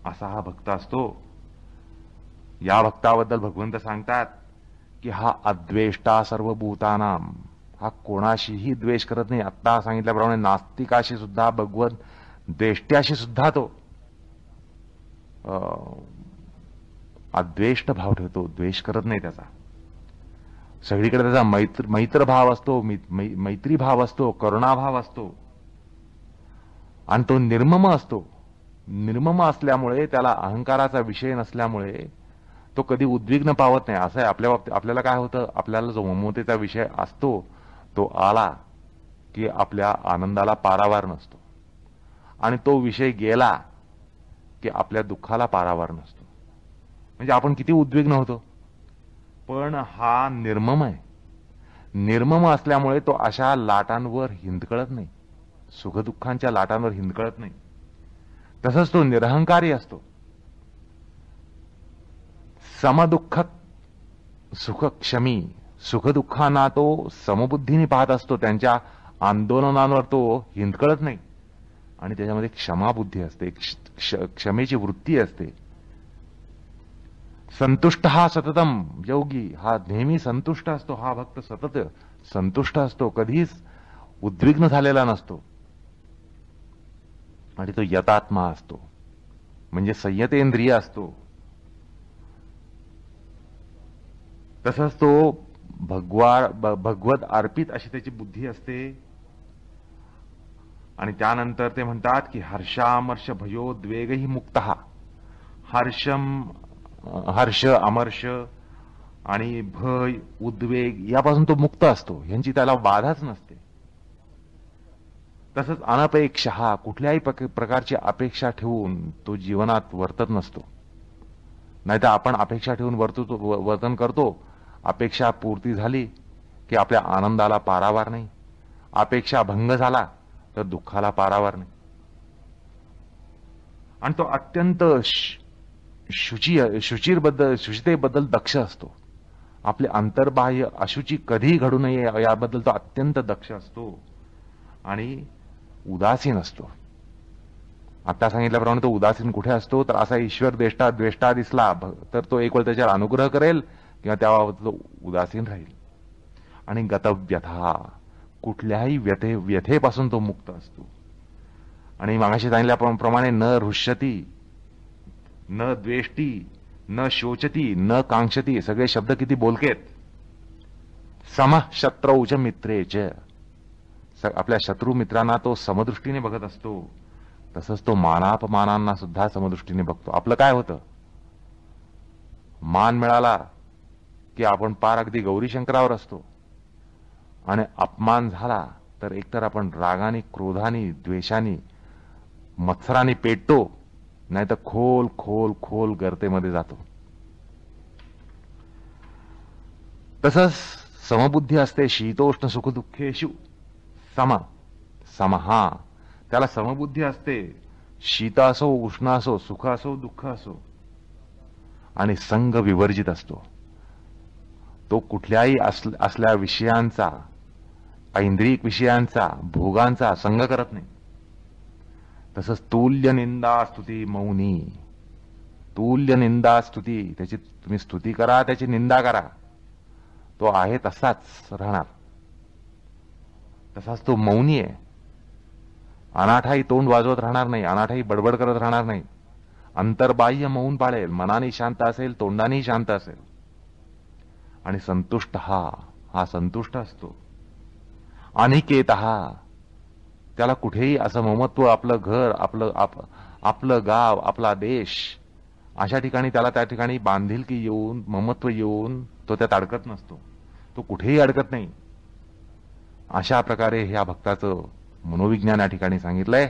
Speaker 1: असा हा भक्त असतो. या भक्ताबद्दल भगवंत सांगतात की हा अद्वेष्टा सर्व भूतानां, हा कोणाशीही द्वेष करत नाही. आत्ता सांगितल्याप्रमाणे नास्तिकाशी सुद्धा भगवत, द्वेष्ट्याशी सुद्धा तो अद्वेष्ट भाव ठेवतो, द्वेष करत नाही त्याचा. सगळीकडे त्याचा मैत्र भाव असतो, मैत्री भाव असतो, करुणाभाव असतो आणि तो निर्मम असतो. निर्मम असल्यामुळे, त्याला अहंकाराचा विषय नसल्यामुळे तो कधी उद्विग्न पावत नाही. असं आहे आपल्या बाबतीत. आपल्याला काय होतं, आपल्याला जो ममतेचा विषय असतो तो आला की आपल्या आनंदाला पारावार नसतो. आणि तो विषय गेला की आपल्या दुःखाला पारावार नसतो. म्हणजे आपण किती उद्विग्न होतो, पण हा निर्मम आहे. निर्मम असल्यामुळे तो अशा लाटांवर हिंदकळत नाही, सुखदुःखांच्या लाटांवर हिंदकळत नाही. तसंच तो निरहंकारी असतो. समदुःख सुखक्षमी, सुखदुःखांना तो समबुद्धीने पाहत असतो, त्यांच्या आंदोलनांवर तो हिंदकळत नाही. आणि त्याच्यामध्ये क्षमाबुद्धी असते, क्षमेची वृत्ती असते. संतुष्ट हा सततम योगी, हा नेहमी संतुष्ट असतो. हा भक्त सतत संतुष्ट असतो, कधीच उद्विग्न झालेला नसतो. आणि तो यतात्मा असतो, म्हणजे संयतेंद्रिय असतो. तसंच तो भगवत अर्पित अशी त्याची बुद्धी असते. आणि त्यानंतर ते म्हणतात की हर्षामर्ष भयोद्वेगही मुक्त. हर्ष अमर्ष आणि भय उद्वेग यापासून तो मुक्त असतो, यांची त्याला बाधाच नसते. तसंच अनपेक्षा, कुठल्याही प्रकारची अपेक्षा ठेवून तो जीवनात वर्तत नसतो. नाहीतर आपण अपेक्षा ठेवून वर्तन करतो. अपेक्षा पूर्ती झाली की आपल्या आनंदाला पारावार नाही, अपेक्षा भंग झाला तर दुःखाला पारावार नाही. आणि तो अत्यंत शुचितेबद्दल दक्ष असतो. आपले अंतर्बाह्य अशुची कधी घडू नये याबद्दल तो अत्यंत दक्ष असतो. आणि उदासीन असतो. आता सांगितल्याप्रमाणे तो उदासीन कुठे असतो, तर असा ईश्वर द्वेष्टा दिसला तर तो एक वेळ त्याच्यावर अनुग्रह करेल किंवा त्याबाबत तो उदासीन राहील. आणि गतव्यथा, कुठल्याही व्यथेपासून तो मुक्त असतो. आणि मागाशी सांगितल्याप्रमाणे न हृष्यती, न द्वेष्टी, न शोचती, न कांक्षती, सगळे शब्द किती बोलकेत. समः शत्रौच मित्रेच, आपल्या शत्रू मित्रांना तो समदृष्टीने बघत असतो. तसंच तो मानापमानांना सुद्धा समदृष्टीने बघतो. आपलं काय होतं, मान मिळाला की आपण पार अगदी गौरीशंकरावर असतो, आणि अपमान झाला तर एकतर आपण रागाने, क्रोधाने, द्वेषाने, मत्सराने पेटतो, नाहीतर खोल खोल खोल गर्तेमध्ये जातो. तसंच समबुद्धी असते. शीतोष्ण सुखदुःखेषु समहा, त्याला समबुद्धी असते. शीत असो, उष्ण असो, सुख असो, दुःख असो. आणि संग विवर्जित असतो. तो कुठल्याही असल्या विषयांचा, ऐंद्रिक विषयांचा, भोगांचा संग करत नाही. तसंच तुल्य निंदा स्तुती मौनी, तुल्य निंदा स्तुती, त्याची तुम्ही स्तुती करा, त्याची निंदा करा, तो आहे तसाच राहणार. तसाच तो मौनी आहे. अनाठाई तोंड वाजवत राहणार नाही, अनाठाई बडबड करत राहणार नाही. अंतर्बाह्य मौन पाळेल, मनाने शांत असेल, तोंडानेही शांत असेल. आणि संतुष्ट हा संतुष्ट असतो. अनिकेत, त्याला कुठेही असं ममत्व, आपलं घर, आपलं गाव, आपला देश, अशा ठिकाणी त्याला त्या ठिकाणी बांधिलकी येऊन, ममत्व येऊन तो त्यात अडकत नसतो. तो कुठेही अडकत नाही. अशा प्रकारे ह्या भक्ताचं मनोविज्ञान या ठिकाणी सांगितलंय.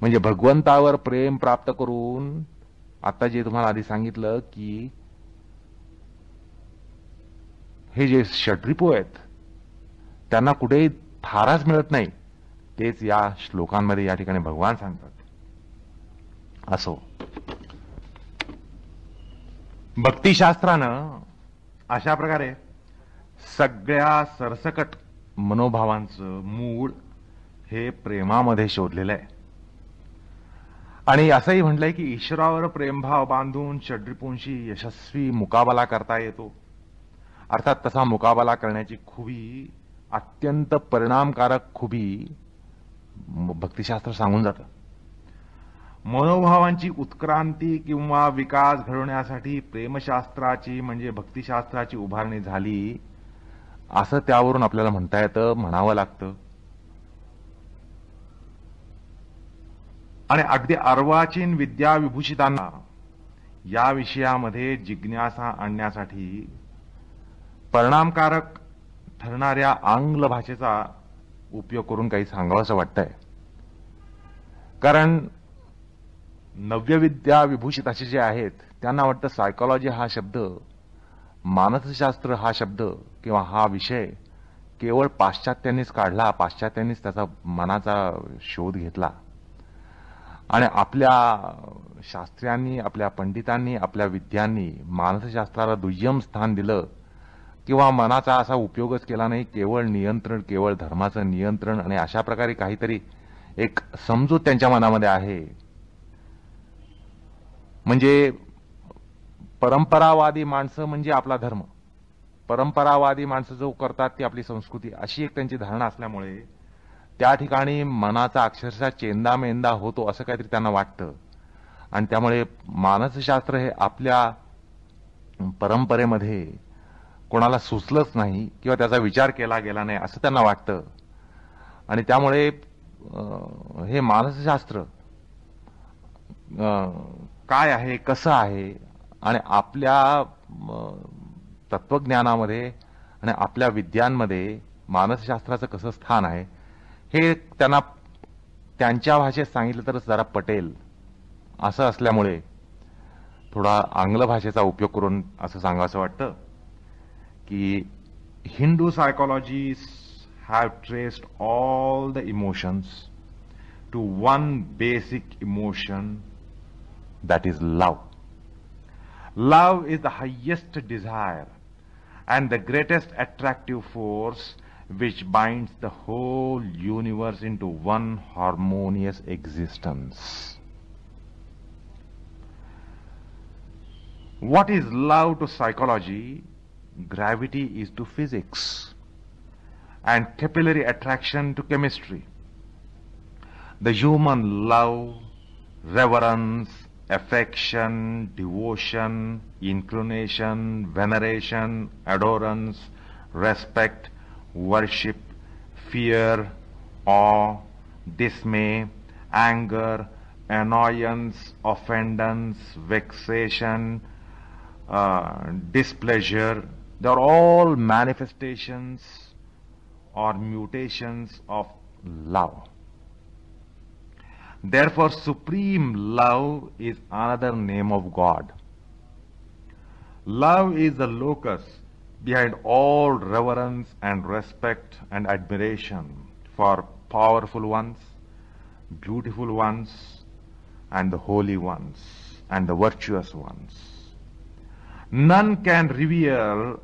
Speaker 1: म्हणजे भगवंतावर प्रेम प्राप्त करून, आता जे तुम्हाला आधी सांगितलं की हे जे षड्रिपू आहेत त्यांना कुठेही थाराच मिळत नाही, तेच या श्लोकांमध्ये या ठिकाणी भगवान सांगतात. असो, भक्तिशास्त्रानं अशा प्रकारे सगळ्या सरसकट मनोभावांचं मूळ हे प्रेमामध्ये शोधलेलं आहे. आणि असंही म्हटलंय की ईश्वरावर प्रेमभाव बांधून षड्रिपूंशी यशस्वी मुकाबला करता येतो. अर्थात तसा मुकाबला करण्याची खुबी, अत्यंत परिणामकारक खुबी भक्तिशास्त्र सांगून जातं. मनोभावांची उत्क्रांती किंवा विकास घडवण्यासाठी प्रेमशास्त्राची म्हणजे भक्तिशास्त्राची उभारणी झाली, असं त्यावरून आपल्याला म्हणता येतं, म्हणावं लागतं. आणि अगदी अर्वाचीन विद्या विभूषितांना या विषयामध्ये जिज्ञासा आणण्यासाठी परिणामकारक ठरणाऱ्या आंग्ल भाषेचा उपयोग करून काही सांगावं असं वाटतंय. कारण नव्यविद्या विभूषित असे जे आहेत त्यांना वाटतं सायकोलॉजी हा शब्द, मानसशास्त्र हा शब्द किंवा हा विषय केवळ पाश्चात्यांनीच काढला, पाश्चात्यांनीच त्याचा मनाचा शोध घेतला आणि आपल्या शास्त्र्यांनी, आपल्या पंडितांनी, आपल्या विद्यांनी मानसशास्त्राला दुय्यम स्थान दिलं किंवा मनाचा असा उपयोगच केला नाही, केवळ नियंत्रण, केवळ धर्माचं नियंत्रण आणि अशा प्रकारे काहीतरी एक समजूत त्यांच्या मनामध्ये आहे. म्हणजे परंपरावादी माणसं म्हणजे आपला धर्म, परंपरावादी माणसं जो करतात ती आपली संस्कृती, अशी एक त्यांची धारणा असल्यामुळे त्या ठिकाणी मनाचा अक्षरशः चेंदामेंदा होतो असं काहीतरी त्यांना वाटतं. आणि त्यामुळे मानसशास्त्र हे आपल्या परंपरेमध्ये कोणाला सुचलंच नाही किंवा त्याचा विचार केला गेला नाही असं त्यांना वाटतं. आणि त्यामुळे हे मानसशास्त्र काय आहे, कसं आहे आणि आपल्या तत्वज्ञानामध्ये आणि आपल्या विद्यांमध्ये मानसशास्त्राचं कसं स्थान आहे हे त्यांना त्यांच्या भाषेत सांगितलं तरच जरा पटेल असं असल्यामुळे थोडा आंग्ल भाषेचा उपयोग करून असं सांगावं वाटतं की Hindu psychologists have traced all the emotions to one basic emotion, that is love. Love is the highest desire and the greatest attractive force which binds the whole universe into one harmonious existence. What is love to psychology? Gravity is to physics, and capillary attraction to chemistry. The human love, reverence, affection, devotion, inclination, veneration, adorance, respect, worship, fear, awe, dismay, anger, annoyance, offense, vexation, displeasure, they are all manifestations or mutations of love. Therefore, supreme love is another name of God. Love is the locus behind all reverence and respect and admiration for powerful ones, beautiful ones, and the holy ones, and the virtuous ones. None can revere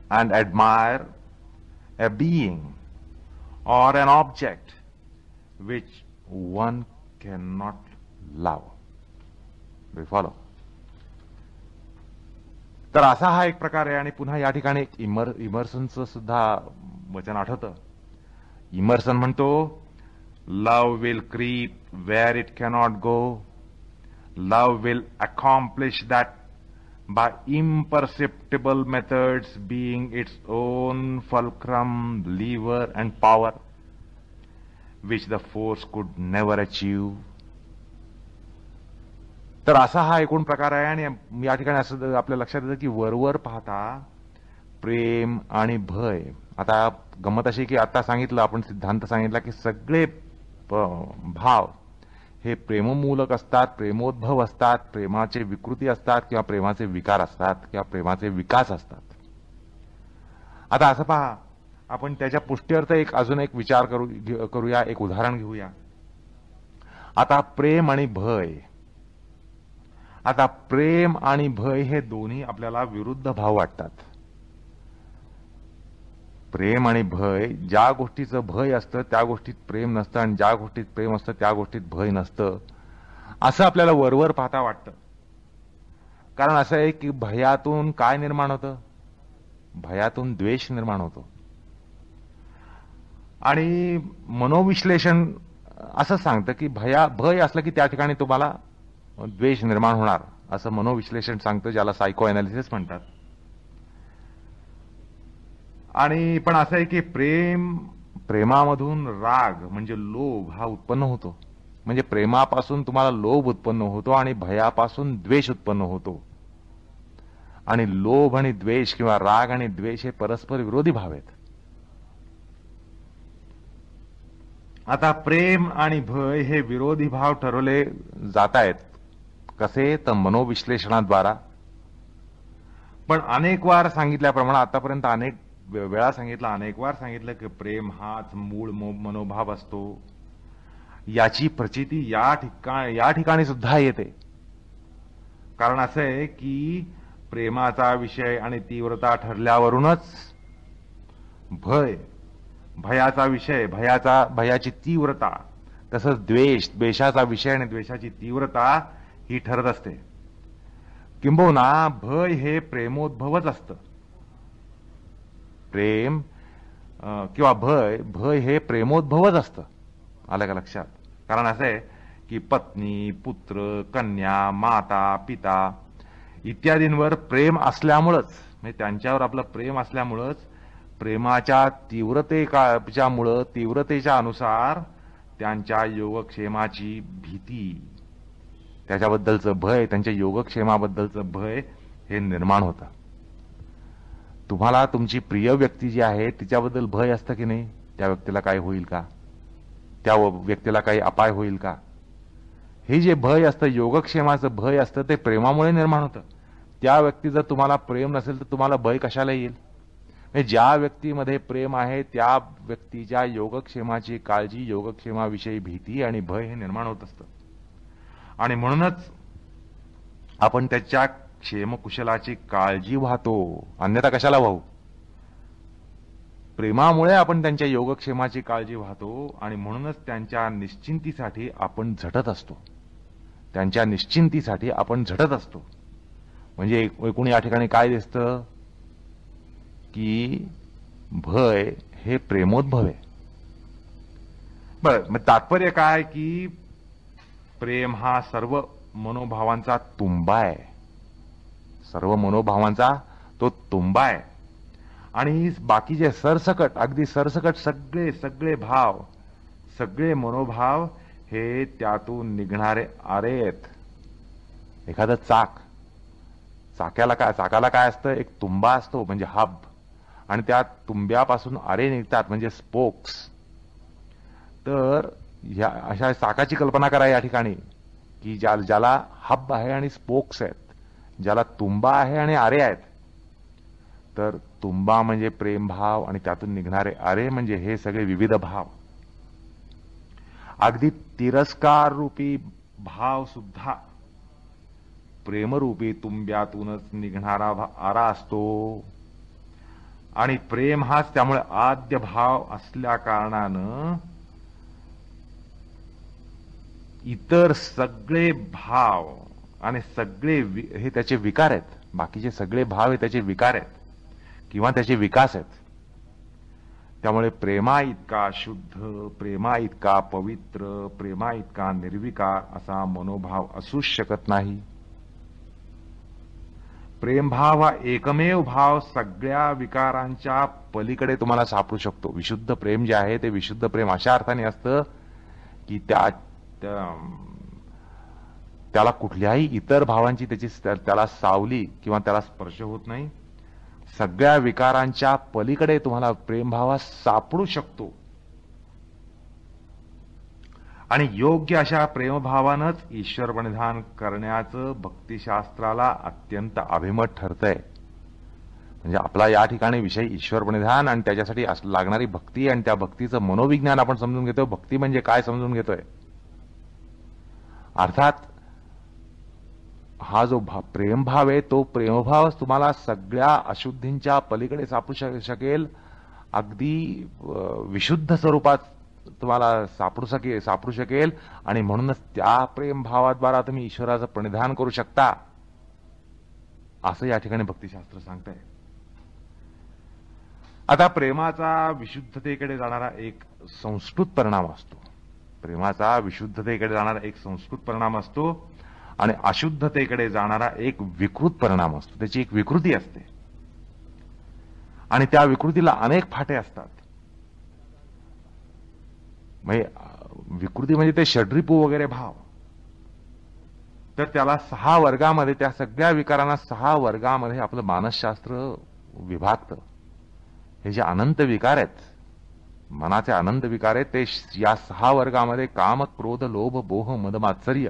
Speaker 1: and admire a being or an object which one cannot love. Do you follow? तर असा हा एक प्रकार आहे. आणि पुन्हा या ठिकाणी एक इमर्सनचं सुद्धा वचन आठवतं. इमर्सन म्हणतो, love will creep where it cannot go, love will accomplish that by imperceptible methods, being its own fulcrum, lever and power, which the force could never achieve. तर असा हा एकूण प्रकार आहे. आणि या ठिकाणी असं आपल्या लक्षात येतं की वरवर पाहता प्रेम आणि भय. आता गंमत अशी की आता सांगितलं आपण, सिद्धांत सांगितला की सगळे भाव हे प्रेममूलक असतात, प्रेमोद्भव असतात, प्रेमाचे विकृती असतात किंवा प्रेमाचे विकार असतात किंवा प्रेमाचे विकास असतात. आता असं पहा, आपण त्याच्या पुष्ट्यर्थ अजून एक विचार करूया, एक उदाहरण घेऊया. आता प्रेम आणि भय, आता प्रेम आणि भय हे दोन्ही आपल्याला विरुद्ध भाव वाटतात. प्रेम आणि भय, ज्या गोष्टीचं भय असतं त्या गोष्टीत प्रेम नसतं आणि ज्या गोष्टीत प्रेम असतं त्या गोष्टीत भय नसतं, असं आपल्याला वरवर पाहता वाटतं. कारण असं आहे की भयातून काय निर्माण होतं? भयातून द्वेष निर्माण होतो. आणि मनोविश्लेषण असं सांगतं की भय असलं की त्या ठिकाणी तुम्हाला द्वेष निर्माण होणार, असं मनोविश्लेषण सांगतं, ज्याला सायको अनालिसिस म्हणतात. आणि पण असं आहे की प्रेमामधून राग म्हणजे लोभ हा उत्पन्न होतो. म्हणजे प्रेमापासून तुम्हाला लोभ उत्पन्न होतो आणि भयापासून द्वेष उत्पन्न होतो. आणि लोभ आणि द्वेष किंवा राग आणि द्वेष हे परस्पर विरोधी भाव आहेत. आता प्रेम आणि भय हे विरोधी भाव ठरवले जात आहेत. कसे? तर मनोविश्लेषणाद्वारा. पण अनेक वार सांगितल्याप्रमाणे, आतापर्यंत अनेक वेळा सांगितलं, अनेक वार सांगितलं की प्रेम हाच मूळ मनोभाव असतो. याची प्रचिती या ठिकाणी सुद्धा येते. कारण असं आहे की प्रेमाचा विषय आणि तीव्रता ठरल्यावरूनच भयाचा विषय, भयाची तीव्रता, तसंच द्वेषाचा विषय आणि द्वेषाची तीव्रता ही ठरत असते. किंबहुना भय हे प्रेमोद्भवच असतं. प्रेम किंवा भय हे प्रेमोद्भवच असतं. आलं का लक्षात? कारण असं आहे की पत्नी, पुत्र, कन्या, माता, पिता इत्यादींवर प्रेम असल्यामुळंच, म्हणजे त्यांच्यावर आपलं प्रेम असल्यामुळंच, प्रेमाच्या तीव्रतेच्या अनुसार त्यांच्या योगक्षेमाची भीती, त्याच्याबद्दलचं भय, त्यांच्या योगक्षेमाबद्दलचं भय हे निर्माण होतं. तुम्हाला तुमची प्रिय व्यक्ती जी आहे तिच्याबद्दल भय असतं की नाही? त्या व्यक्तीला काय होईल का? त्या व्यक्तीला काही अपाय होईल का? हे जे भय असतं, योगक्षेमाचं भय असतं, ते प्रेमामुळे निर्माण होतं. त्या व्यक्ती जर तुम्हाला प्रेम नसेल तर तुम्हाला भय कशाला येईल? म्हणजे ज्या व्यक्तीमध्ये प्रेम आहे त्या व्यक्तीच्या योगक्षेमाची काळजी, योगक्षेमाविषयी भीती आणि भय हे निर्माण होत असतं. आणि म्हणूनच आपण त्याच्या क्षेमकुशलाची काळजी वाहतो. अन्यथा कशाला वाहू? प्रेमामुळे आपण त्यांच्या योगक्षेमाची काळजी वाहतो आणि म्हणूनच त्यांच्या निश्चिंतीसाठी आपण झटत असतो. त्यांच्या निश्चिंतीसाठी आपण झटत असतो. म्हणजे एकूण या ठिकाणी काय दिसतं की भय हे प्रेमोद्भव आहे. बरं, मग तात्पर्य काय की प्रेम हा सर्व मनोभावांचा तुंबा आहे. सर्व मनोभावांचा तो तुंबा आहे. आणि बाकीचे सरसकट, अगदी सरसकट सगळे भाव, सगळे मनोभाव हे त्यातून निघणारे आरे आहेत. एखादं चाकाला काय असतं? एक तुंबा असतो म्हणजे हब, आणि त्या तुंब्यापासून आरे निघतात म्हणजे स्पोक्स. तर अशा चाकाची कल्पना करा या ठिकाणी की ज्याला हब आहे आणि स्पोक्स आहेत, ज्याला तुंबा आहे आणि आरे आहेत. तर तुंबा म्हणजे प्रेम भाव आणि त्यातून निघणारे आरे म्हणजे हे सगळे विविध भाव. अगदी तिरस्कार रूपी भाव सुद्धा प्रेमरूपी तुंब्यातूनच निघणारा आरा असतो. आणि प्रेम हाच त्यामुळे आद्य भाव असल्या कारणानं इतर सगळे भाव आणि सगळे हे त्याचे विकार आहेत. बाकीचे सगळे भाव हे त्याचे विकार आहेत किंवा त्याचे विकास आहेत. त्यामुळे प्रेमा इतका शुद्ध, प्रेमा इतका पवित्र, प्रेमा इतका निर्विकार असा मनोभाव असूच शकत नाही. प्रेमभाव हा एकमेव भाव त्याला विकारांच्या पलीकडे तुम्हाला सापडू शकतो. विशुद्ध प्रेम जे आहे ते विशुद्ध प्रेम अशा अर्थाने असतं की त्याला कुठल्याही इतर भावांची त्याला सावली किंवा त्याला स्पर्श होत नाही. सगळ्या विकारांच्या पलीकडे तुम्हाला प्रेमभाव सापडू शकतो. आणि योग्य अशा प्रेमभावानंच ईश्वर प्रणिधान करण्याचं भक्तिशास्त्राला अत्यंत अभिमत ठरतंय. म्हणजे आपला या ठिकाणी विषय ईश्वर प्रणिधान आणि त्याच्यासाठी लागणारी भक्ती आणि त्या भक्तीचं मनोविज्ञान आपण समजून घेतोय. भक्ती म्हणजे काय समजून घेतोय. अर्थात हा जो प्रेमभाव आहे तो प्रेमभावच तुम्हाला सगळ्या अशुद्धींच्या पलीकडे सापडू शकेल. अगदी विशुद्ध स्वरूपात तुम्हाला सापडू शकेल. आणि म्हणूनच त्या प्रेमभावाद्वारा तुम्ही ईश्वराचं प्रणिधान करू शकता असं या ठिकाणी भक्तिशास्त्र सांगतंय. आता प्रेमाचा विशुद्धतेकडे जाणारा एक संस्कृत परिणाम असतो. प्रेमाचा विशुद्धतेकडे जाणारा एक संस्कृत परिणाम असतो आणि अशुद्धतेकडे जाणारा एक विकृत परिणाम असतो. त्याची एक विकृती असते आणि त्या विकृतीला अनेक फाटे असतात. म्हणजे विकृती म्हणजे ते षड्रिपू वगैरे भाव. तर त्याला 6 वर्गामध्ये, त्या सगळ्या विकारांना 6 वर्गामध्ये आपलं मानसशास्त्र विभागतं. हे जे अनंत विकार आहेत, मनाचे अनंत विकार आहेत ते या 6 वर्गामध्ये काम, क्रोध, लोभ, मोह, मद, मात्सर्य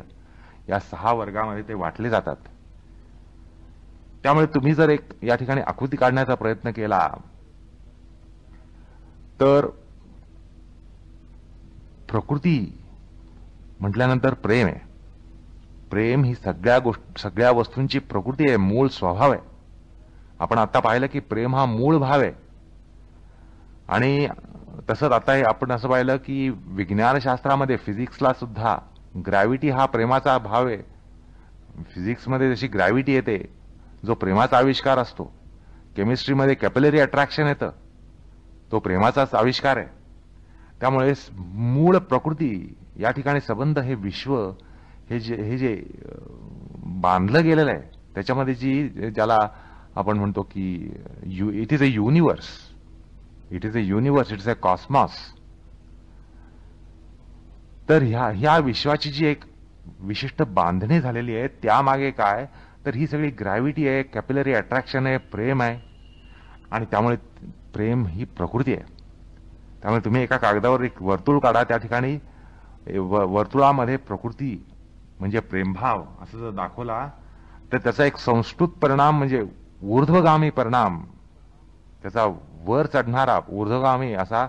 Speaker 1: या 6 वर्गामध्ये ते वाटले जातात. त्यामुळे तुम्ही जर एक या ठिकाणी आकृती काढण्याचा प्रयत्न केला तर प्रकृती म्हटल्यानंतर प्रेम आहे. प्रेम ही सगळ्या वस्तूंची प्रकृती आहे, मूळ स्वभाव आहे. आपण आता पाहिलं की प्रेम हा मूळ भाव आहे. आणि तसंच आता आपण असं पाहिलं की विज्ञानशास्त्रामध्ये फिजिक्सला सुद्धा ग्रॅव्हिटी हा प्रेमाचा भाव आहे. फिजिक्समध्ये जशी ग्रॅव्हिटी येते जो प्रेमाचा आविष्कार असतो, केमिस्ट्रीमध्ये कॅपिलरी अट्रॅक्शन येतं, तो प्रेमाचाच आविष्कार आहे. त्यामुळे मूळ प्रकृती या ठिकाणी संबंध हे विश्व हे जे बांधलं गेलेलं आहे त्याच्यामध्ये ज्याला आपण म्हणतो की it is a universe, it is a Cosmos. तर ह्या विश्वाची जी एक विशिष्ट बांधणी झालेली आहे त्यामागे काय, तर ही सगळी ग्रॅव्हिटी आहे, कॅपिलरी अट्रॅक्शन आहे, प्रेम आहे. आणि त्यामुळे प्रेम ही प्रकृती आहे. त्यामुळे तुम्ही एका कागदावर एक वर्तुळ काढा, त्या ठिकाणी वर्तुळामध्ये प्रकृती म्हणजे प्रेमभाव असं जर दाखवला तर त्याचा एक संस्कृत परिणाम म्हणजे ऊर्ध्वगामी परिणाम, त्याचा वर चढणारा ऊर्ध्वगामी असा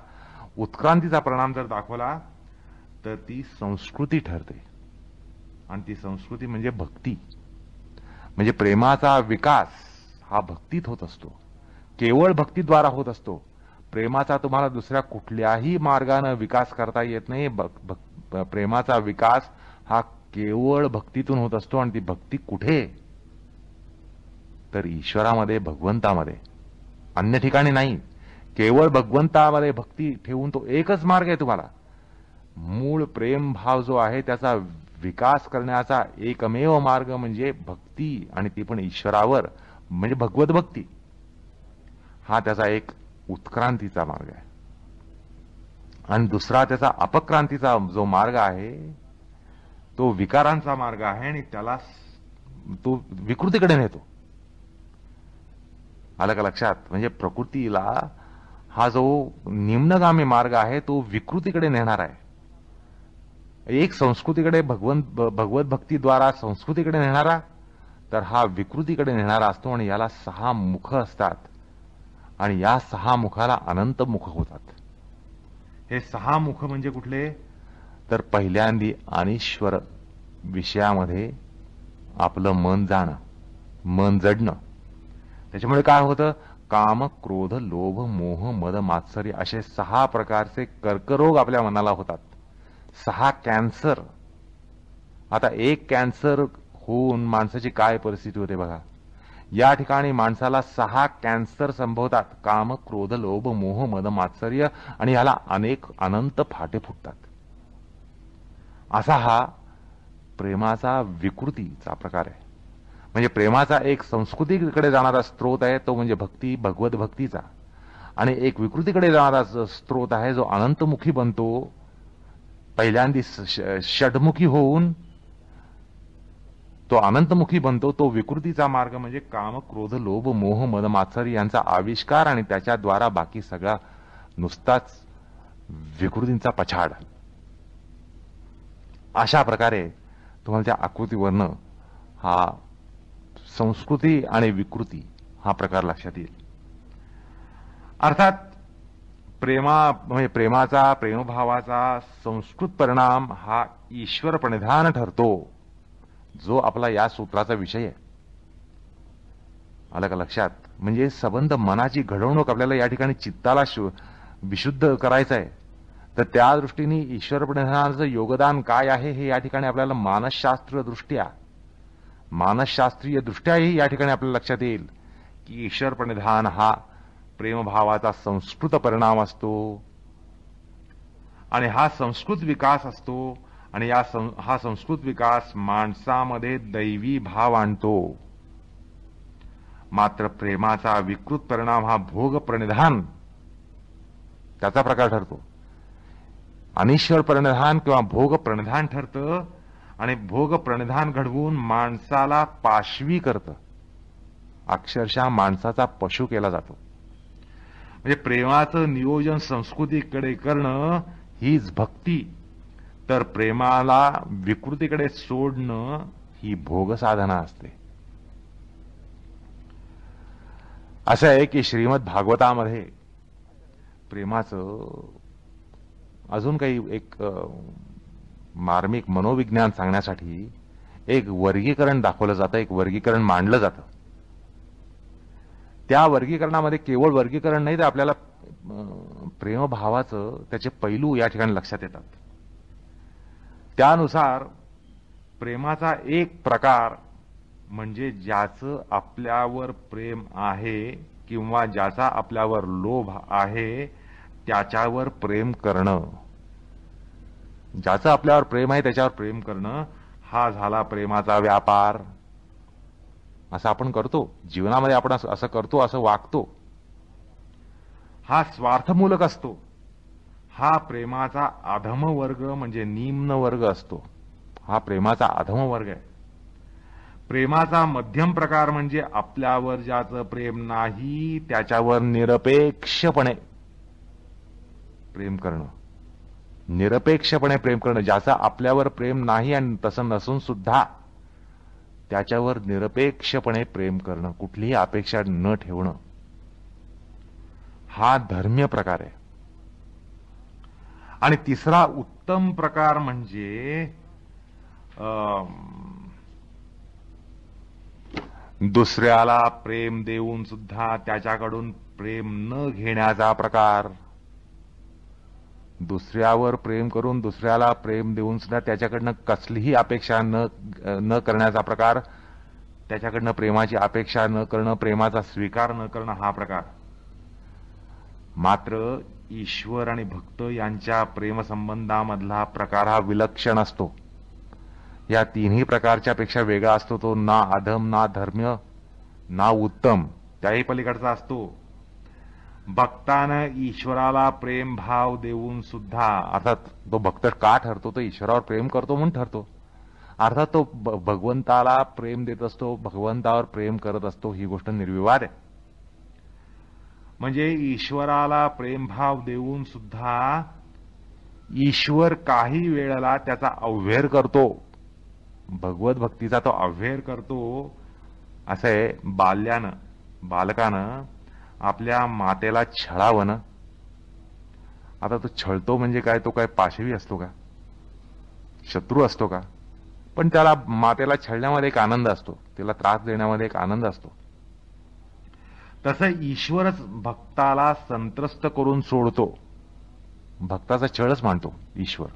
Speaker 1: उत्क्रांतीचा परिणाम जर दाखवला तर ती संस्कृती ठरते. आणि ती संस्कृती म्हणजे भक्ती. म्हणजे प्रेमाचा विकास हा भक्तीत होत असतो, केवळ भक्तीद्वारा होत असतो. प्रेमाचा तुम्हाला दुसऱ्या कुठल्याही मार्गाने विकास करता येत नाही. प्रेमाचा विकास हा केवळ भक्तीतून होत असतो. आणि ती भक्ती कुठे, तर ईश्वरामध्ये, भगवंतामध्ये, अन्य ठिकाणी नाही. केवळ भगवंतामध्ये भक्ती ठेवून तो एकच मार्ग आहे तुम्हाला. मूळ प्रेम भाव जो आहे त्याचा विकास करण्याचा एकमेव मार्ग म्हणजे भक्ती, आणि ती पण ईश्वरावर, म्हणजे भगवत भक्ती. हा त्याचा एक उत्क्रांतीचा मार्ग आहे. आणि दुसरा त्याचा अपक्रांतीचा जो मार्ग आहे तो विकारांचा मार्ग आहे, आणि त्याला तो विकृतीकडे नेतो. आलं का लक्षात? म्हणजे प्रकृतीला हा जो निम्नगामी मार्ग आहे तो विकृतीकडे नेणार आहे. एक संस्कृतीकडे भगवत भक्तीद्वारा संस्कृतीकडे नेणारा, तर हा विकृतीकडे नेणारा असतो. आणि याला 6 मुख असतात, आणि या 6 मुखाला अनंत मुख होतात. हे 6 मुख म्हणजे कुठले, तर पहिल्यांदी अनिश्वर विषयामध्ये आपलं मन जाणं, मन जडणं. त्याच्यामुळे काय होतं, काम, क्रोध, लोभ, मोह, मद, मात्सर्य असे 6 प्रकारचे कर्करोग आपल्या मनाला होतात. 6 कॅन्सर. आता एक कॅन्सर होऊन माणसाची काय परिस्थिती होते बघा. या ठिकाणी माणसाला 6 कॅन्सर संभवतात, काम, क्रोध, लोभ, मोह, मद, मात्सर्य, आणि ह्याला अनंत फाटे फुटतात. असा हा प्रेमाचा विकृतीचा प्रकार आहे. म्हणजे प्रेमाचा एक संस्कृतीकडे जाणारा स्त्रोत आहे तो म्हणजे भक्ती, भगवत भक्तीचा. आणि एक विकृतीकडे जाणारा स्त्रोत आहे जो अनंतमुखी बनतो. पहिल्यांदी षडमुखी होऊन तो अनंतमुखी बनतो. तो विकृतीचा मार्ग म्हणजे काम, क्रोध, लोभ, मोह, मद, मात्सर्य यांचा आविष्कार, आणि त्याच्याद्वारा बाकी सगळा नुसताच विकृतींचा पछाड. अशा प्रकारे तुम्हाला त्या आकृतीवरनं हा संस्कृती आणि विकृती हा प्रकार लक्षात येईल. अर्थात म्हणजे प्रेमाचा, प्रेमभावाचा संस्कृत परिणाम हा ईश्वर प्रणिधान ठरतो, जो आपला या सूत्राचा विषय आहे. आलं का लक्षात? म्हणजे संबंध मनाची घडवणूक आपल्याला या ठिकाणी चित्ताला विशुद्ध करायचं आहे. तर त्या दृष्टीने ईश्वर प्रणिधानाचं योगदान काय आहे हे या ठिकाणी आपल्याला मानसशास्त्रीय दृष्ट्याही या ठिकाणी आपल्याला लक्षात येईल की ईश्वर प्रणिधान हा प्रेमभावाचा संस्कृत परिणाम असतो, आणि हा संस्कृत विकास असतो. आणि हा संस्कृत विकास माणसामध्ये दैवी भाव आणतो. मात्र प्रेमाचा विकृत परिणाम हा भोग प्रणिधान त्याचा प्रकार ठरतो. अनिश्वर प्रणिधान किंवा भोग प्रणिधान ठरतं, आणि भोग प्रणिधान घडवून माणसाला पाशवी करतं. अक्षरशः माणसाचा पशु केला जातो. म्हणजे प्रेमाचं नियोजन संस्कृतीकडे करणं हीच भक्ती, तर प्रेमाला विकृतीकडे सोडणं ही भोग साधना असते. असं आहे की श्रीमद भागवतामध्ये प्रेमाचं अजून काही एक मार्मिक मनोविज्ञान सांगण्यासाठी एक वर्गीकरण दाखवलं जातं, एक वर्गीकरण मांडलं जातं. त्या वर्गीकरणामध्ये केवळ वर्गीकरण नाही, तर आपल्याला प्रेमभावाचं त्याचे पैलू या ठिकाणी लक्षात येतात. त्यानुसार प्रेमाचा एक प्रकार म्हणजे ज्याचं आपल्यावर प्रेम आहे किंवा ज्याचा आपल्यावर लोभ आहे त्याच्यावर प्रेम करणं. ज्याचं आपल्यावर प्रेम आहे त्याच्यावर प्रेम करणं हा झाला प्रेमाचा व्यापार. असं आपण करतो जीवनामध्ये, आपण असं करतो, असं वागतो. हा स्वार्थमूलक असतो. हा प्रेमाचा अधम वर्ग म्हणजे निम्न वर्ग असतो. हा प्रेमाचा अधम वर्ग आहे. प्रेमाचा मध्यम प्रकार म्हणजे आपल्यावर ज्याचं प्रेम नाही त्याच्यावर निरपेक्षपणे प्रेम करणं. निरपेक्षपणे प्रेम करणं, ज्याचा आपल्यावर प्रेम नाही आणि तसं नसून सुद्धा त्याच्यावर निरपेक्षपणे प्रेम करणं, कुठलीही अपेक्षा न ठेवणं, हा धर्मीय प्रकार आहे. आणि तिसरा उत्तम प्रकार म्हणजे दुसऱ्याला प्रेम देऊन सुद्धा त्याच्याकडून प्रेम न घेण्याचा प्रकार. दुसऱ्यावर प्रेम करून दुसऱ्याला प्रेम देऊन सुद्धा त्याच्याकडनं कसलीही अपेक्षा न करण्याचा प्रकार, त्याच्याकडनं प्रेमाची अपेक्षा न करणं, प्रेमाचा स्वीकार न करणं, हा प्रकार. मात्र ईश्वर आणि भक्त यांच्या प्रेमसंबंधामधला प्रकार हा विलक्षण असतो. या तिन्ही प्रकारच्या पेक्षा वेगळा असतो. तो ना अधम, ना धर्म्य, ना उत्तम, त्याही पलीकडचा असतो. भक्तानं ईश्वराला प्रेम भाव देऊन सुद्धा, अर्थात तो भक्त का ठरतो, तो ईश्वरावर प्रेम करतो म्हणून ठरतो. अर्थात तो भगवंताला प्रेम देत असतो, भगवंतावर प्रेम करत असतो, ही गोष्ट निर्विवाद आहे. म्हणजे ईश्वराला प्रेमभाव देऊन सुद्धा ईश्वर काही वेळेला त्याचा अव्हेर करतो, भगवत भक्तीचा तो अव्हेर करतो. असं आहे, बालकानं आपल्या मातेला छळावं ना. आता तो छळतो म्हणजे काय, तो काय पाशवी असतो का, शत्रू असतो का? पण त्याला मातेला छळण्यामध्ये एक आनंद असतो, तिला त्रास देण्यामध्ये एक आनंद असतो. तसं ईश्वरच भक्ताला संत्रस्त करून सोडतो. भक्ताचा छळच मानतो ईश्वर,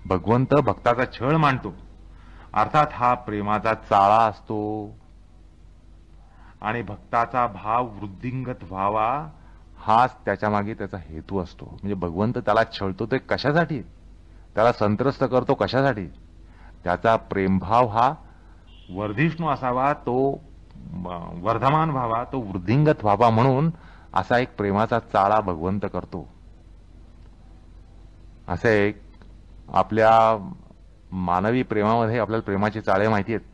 Speaker 1: भगवंत भक्ताचा छळ मानतो. अर्थात हा प्रेमाचा चाळा असतो आणि भक्ताचा भाव वृद्धिंगत व्हावा हाच त्याच्या मागे त्याचा हेतू असतो. म्हणजे भगवंत त्याला छळतो ते कशासाठी, त्याला संत्रस्त करतो कशासाठी? त्याचा प्रेमभाव हा वर्धिष्णू असावा, तो वर्धमान व्हावा, तो वृद्धिंगत व्हावा, म्हणून असा एक प्रेमाचा चाळा भगवंत करतो. असे एक आपल्या मानवी प्रेमामध्ये आपल्याला प्रेमाचे चाळे माहिती आहेत,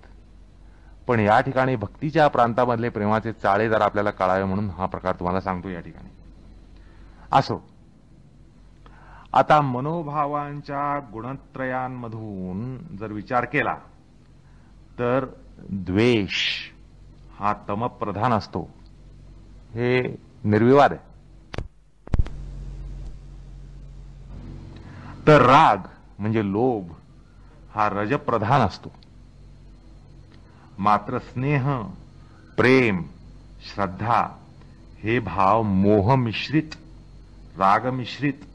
Speaker 1: पण या ठिकाणी भक्तीच्या प्रांतामधले प्रेमाचे चाळे जर आपल्याला कळावे म्हणून हा प्रकार तुम्हाला सांगतो या ठिकाणी. असो, आता मनोभावांच्या गुणत्रयांमधून जर विचार केला तर द्वेष हा तमप्रधान असतो, हे निर्विवाद आहे. तर राग म्हणजे लोभ हा रजप्रधान असतो. मात्र स्नेह, प्रेम, श्रद्धा हे भाव मोह मिश्रित, राग मिश्रित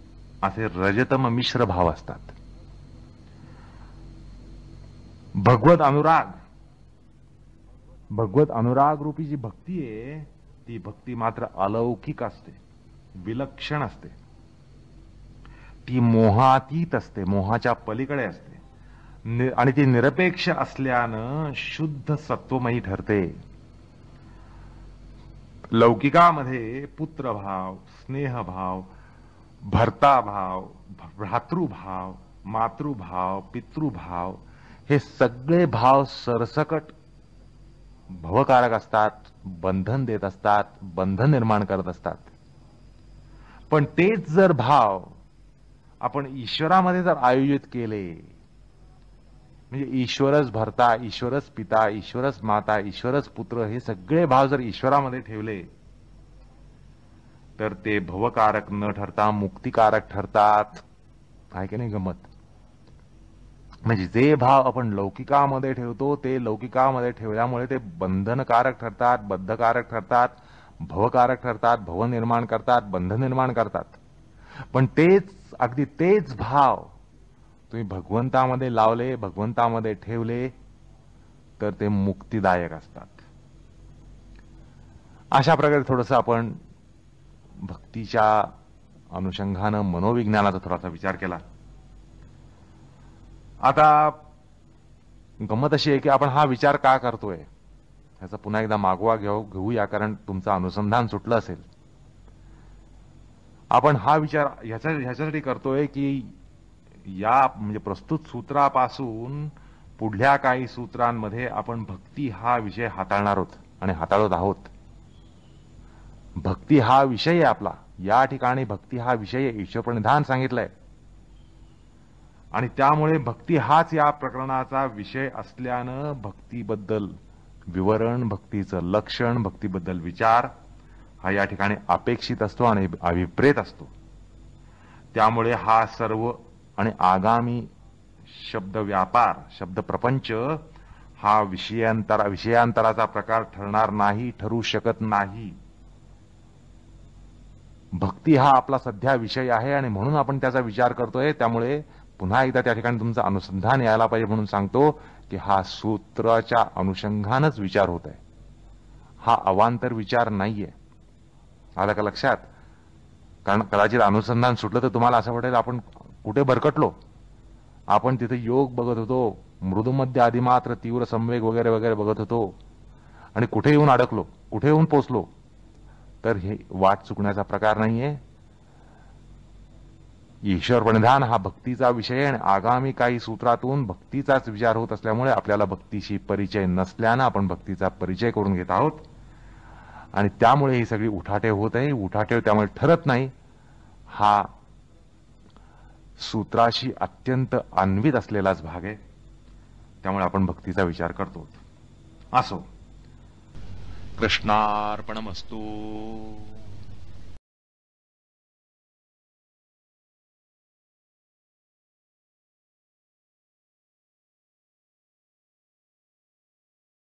Speaker 1: असे रजतम मिश्र भाव असतात. भगवत अनुराग रूपी जी भक्ती आहे ती भक्ती मात्र अलौकिक असते, विलक्षण असते. ती मोहातीत असते, मोहाच्या पलीकडे असते आणि ती निरपेक्ष असल्यानं शुद्ध सत्वमयी ठरते. लौकिकामध्ये पुत्रभाव, स्नेहभाव, भर्ताभाव, भ्रातृभाव, मातृभाव, पितृभाव हे सगळे भाव सरसकट भवकारक असतात, बंधन देत असतात, बंधन निर्माण करत असतात. पण तेच जर भाव आपण ईश्वरामध्ये जर आयोजित केले, म्हणजे ईश्वरच भरता, ईश्वरच पिता, ईश्वरच माता, ईश्वरच पुत्र, हे सगळे भाव जर ईश्वरामध्ये ठेवले तर ते भवकारक न ठरता मुक्तिकारक ठरतात. आहे की नाही गंमत? म्हणजे जे भाव आपण लौकिकामध्ये ठेवतो ते लौकिकामध्ये ठेवल्यामुळे ते बंधनकारक ठरतात, बद्धकारक ठरतात, भवकारक ठरतात, भव निर्माण करतात, बंध निर्माण करतात. पण अगदी तेच भाव तुम्ही भगवंतामध्ये लावले, भगवंतामध्ये ठेवले तर ते मुक्तिदायक असतात. अशा प्रकारे थोडंसं आपण भक्तीच्या अनुषंगानं मनोविज्ञानाचा थोडासा विचार केला. आता गंमत अशी आहे की आपण हा विचार का करतोय ह्याचा पुन्हा एकदा मागोवा घेऊया, कारण तुमचं अनुसंधान सुटलं असेल. आपण हा विचार ह्याच्यासाठी करतोय की या म्हणजे प्रस्तुत सूत्रापासून पुढल्या काही सूत्रांमध्ये आपण भक्ती हा विषय हाताळणार आहोत आणि हाताळत आहोत. भक्ती हा विषय आहे आपला. या ठिकाणी भक्ती हा विषय ईश्वरप्रणिधान सांगितलंय आणि त्यामुळे भक्ती हाच या प्रकरणाचा विषय असल्यानं भक्तीबद्दल विवरण, भक्तीचं लक्षण, भक्तीबद्दल विचार हा या ठिकाणी अपेक्षित असतो आणि अभिप्रेत असतो. त्यामुळे हा सर्व आणि आगामी शब्द व्यापार, शब्द प्रपंच हा विषयांतराचा प्रकार ठरणार नाही, ठरू शकत नाही. भक्ती हा आपला सध्या विषय आहे आणि म्हणून आपण त्याचा विचार करतोय. त्यामुळे पुन्हा एकदा त्या ठिकाणी तुमचं अनुसंधान यायला पाहिजे म्हणून सांगतो की हा सूत्राच्या अनुषंगानच विचार होत आहे, हा अवांतर विचार नाहीये. आलं का लक्षात? कारण कदाचित अनुसंधान सुटलं तर तुम्हाला असं वाटेल आपण कुठे भरकटलो. आपण तिथे योग बघत होतो, मृदुमध्य आदिमात्र तीव्र संवेग वगैरे वगैरे बघत होतो आणि कुठे येऊन अडकलो, कुठे येऊन पोचलो. तर हे वाट चुकण्याचा प्रकार नाहीये. ईश्वर प्रणिधान हा भक्तीचा विषय आणि आगामी काही सूत्रातून भक्तीचाच विचार होत असल्यामुळे आपल्याला भक्तीशी परिचय नसल्यानं आपण भक्तीचा परिचय करून घेत आहोत आणि त्यामुळे ही सगळी उठाठेव होत आहे. उठाठेव त्यामुळे ठरत नाही. हा सूत्राशी अत्यंत अन्वित असलेलाच भाग आहे. त्यामुळे आपण भक्तीचा विचार करतो. असो, कृष्णार्पणमस्तु.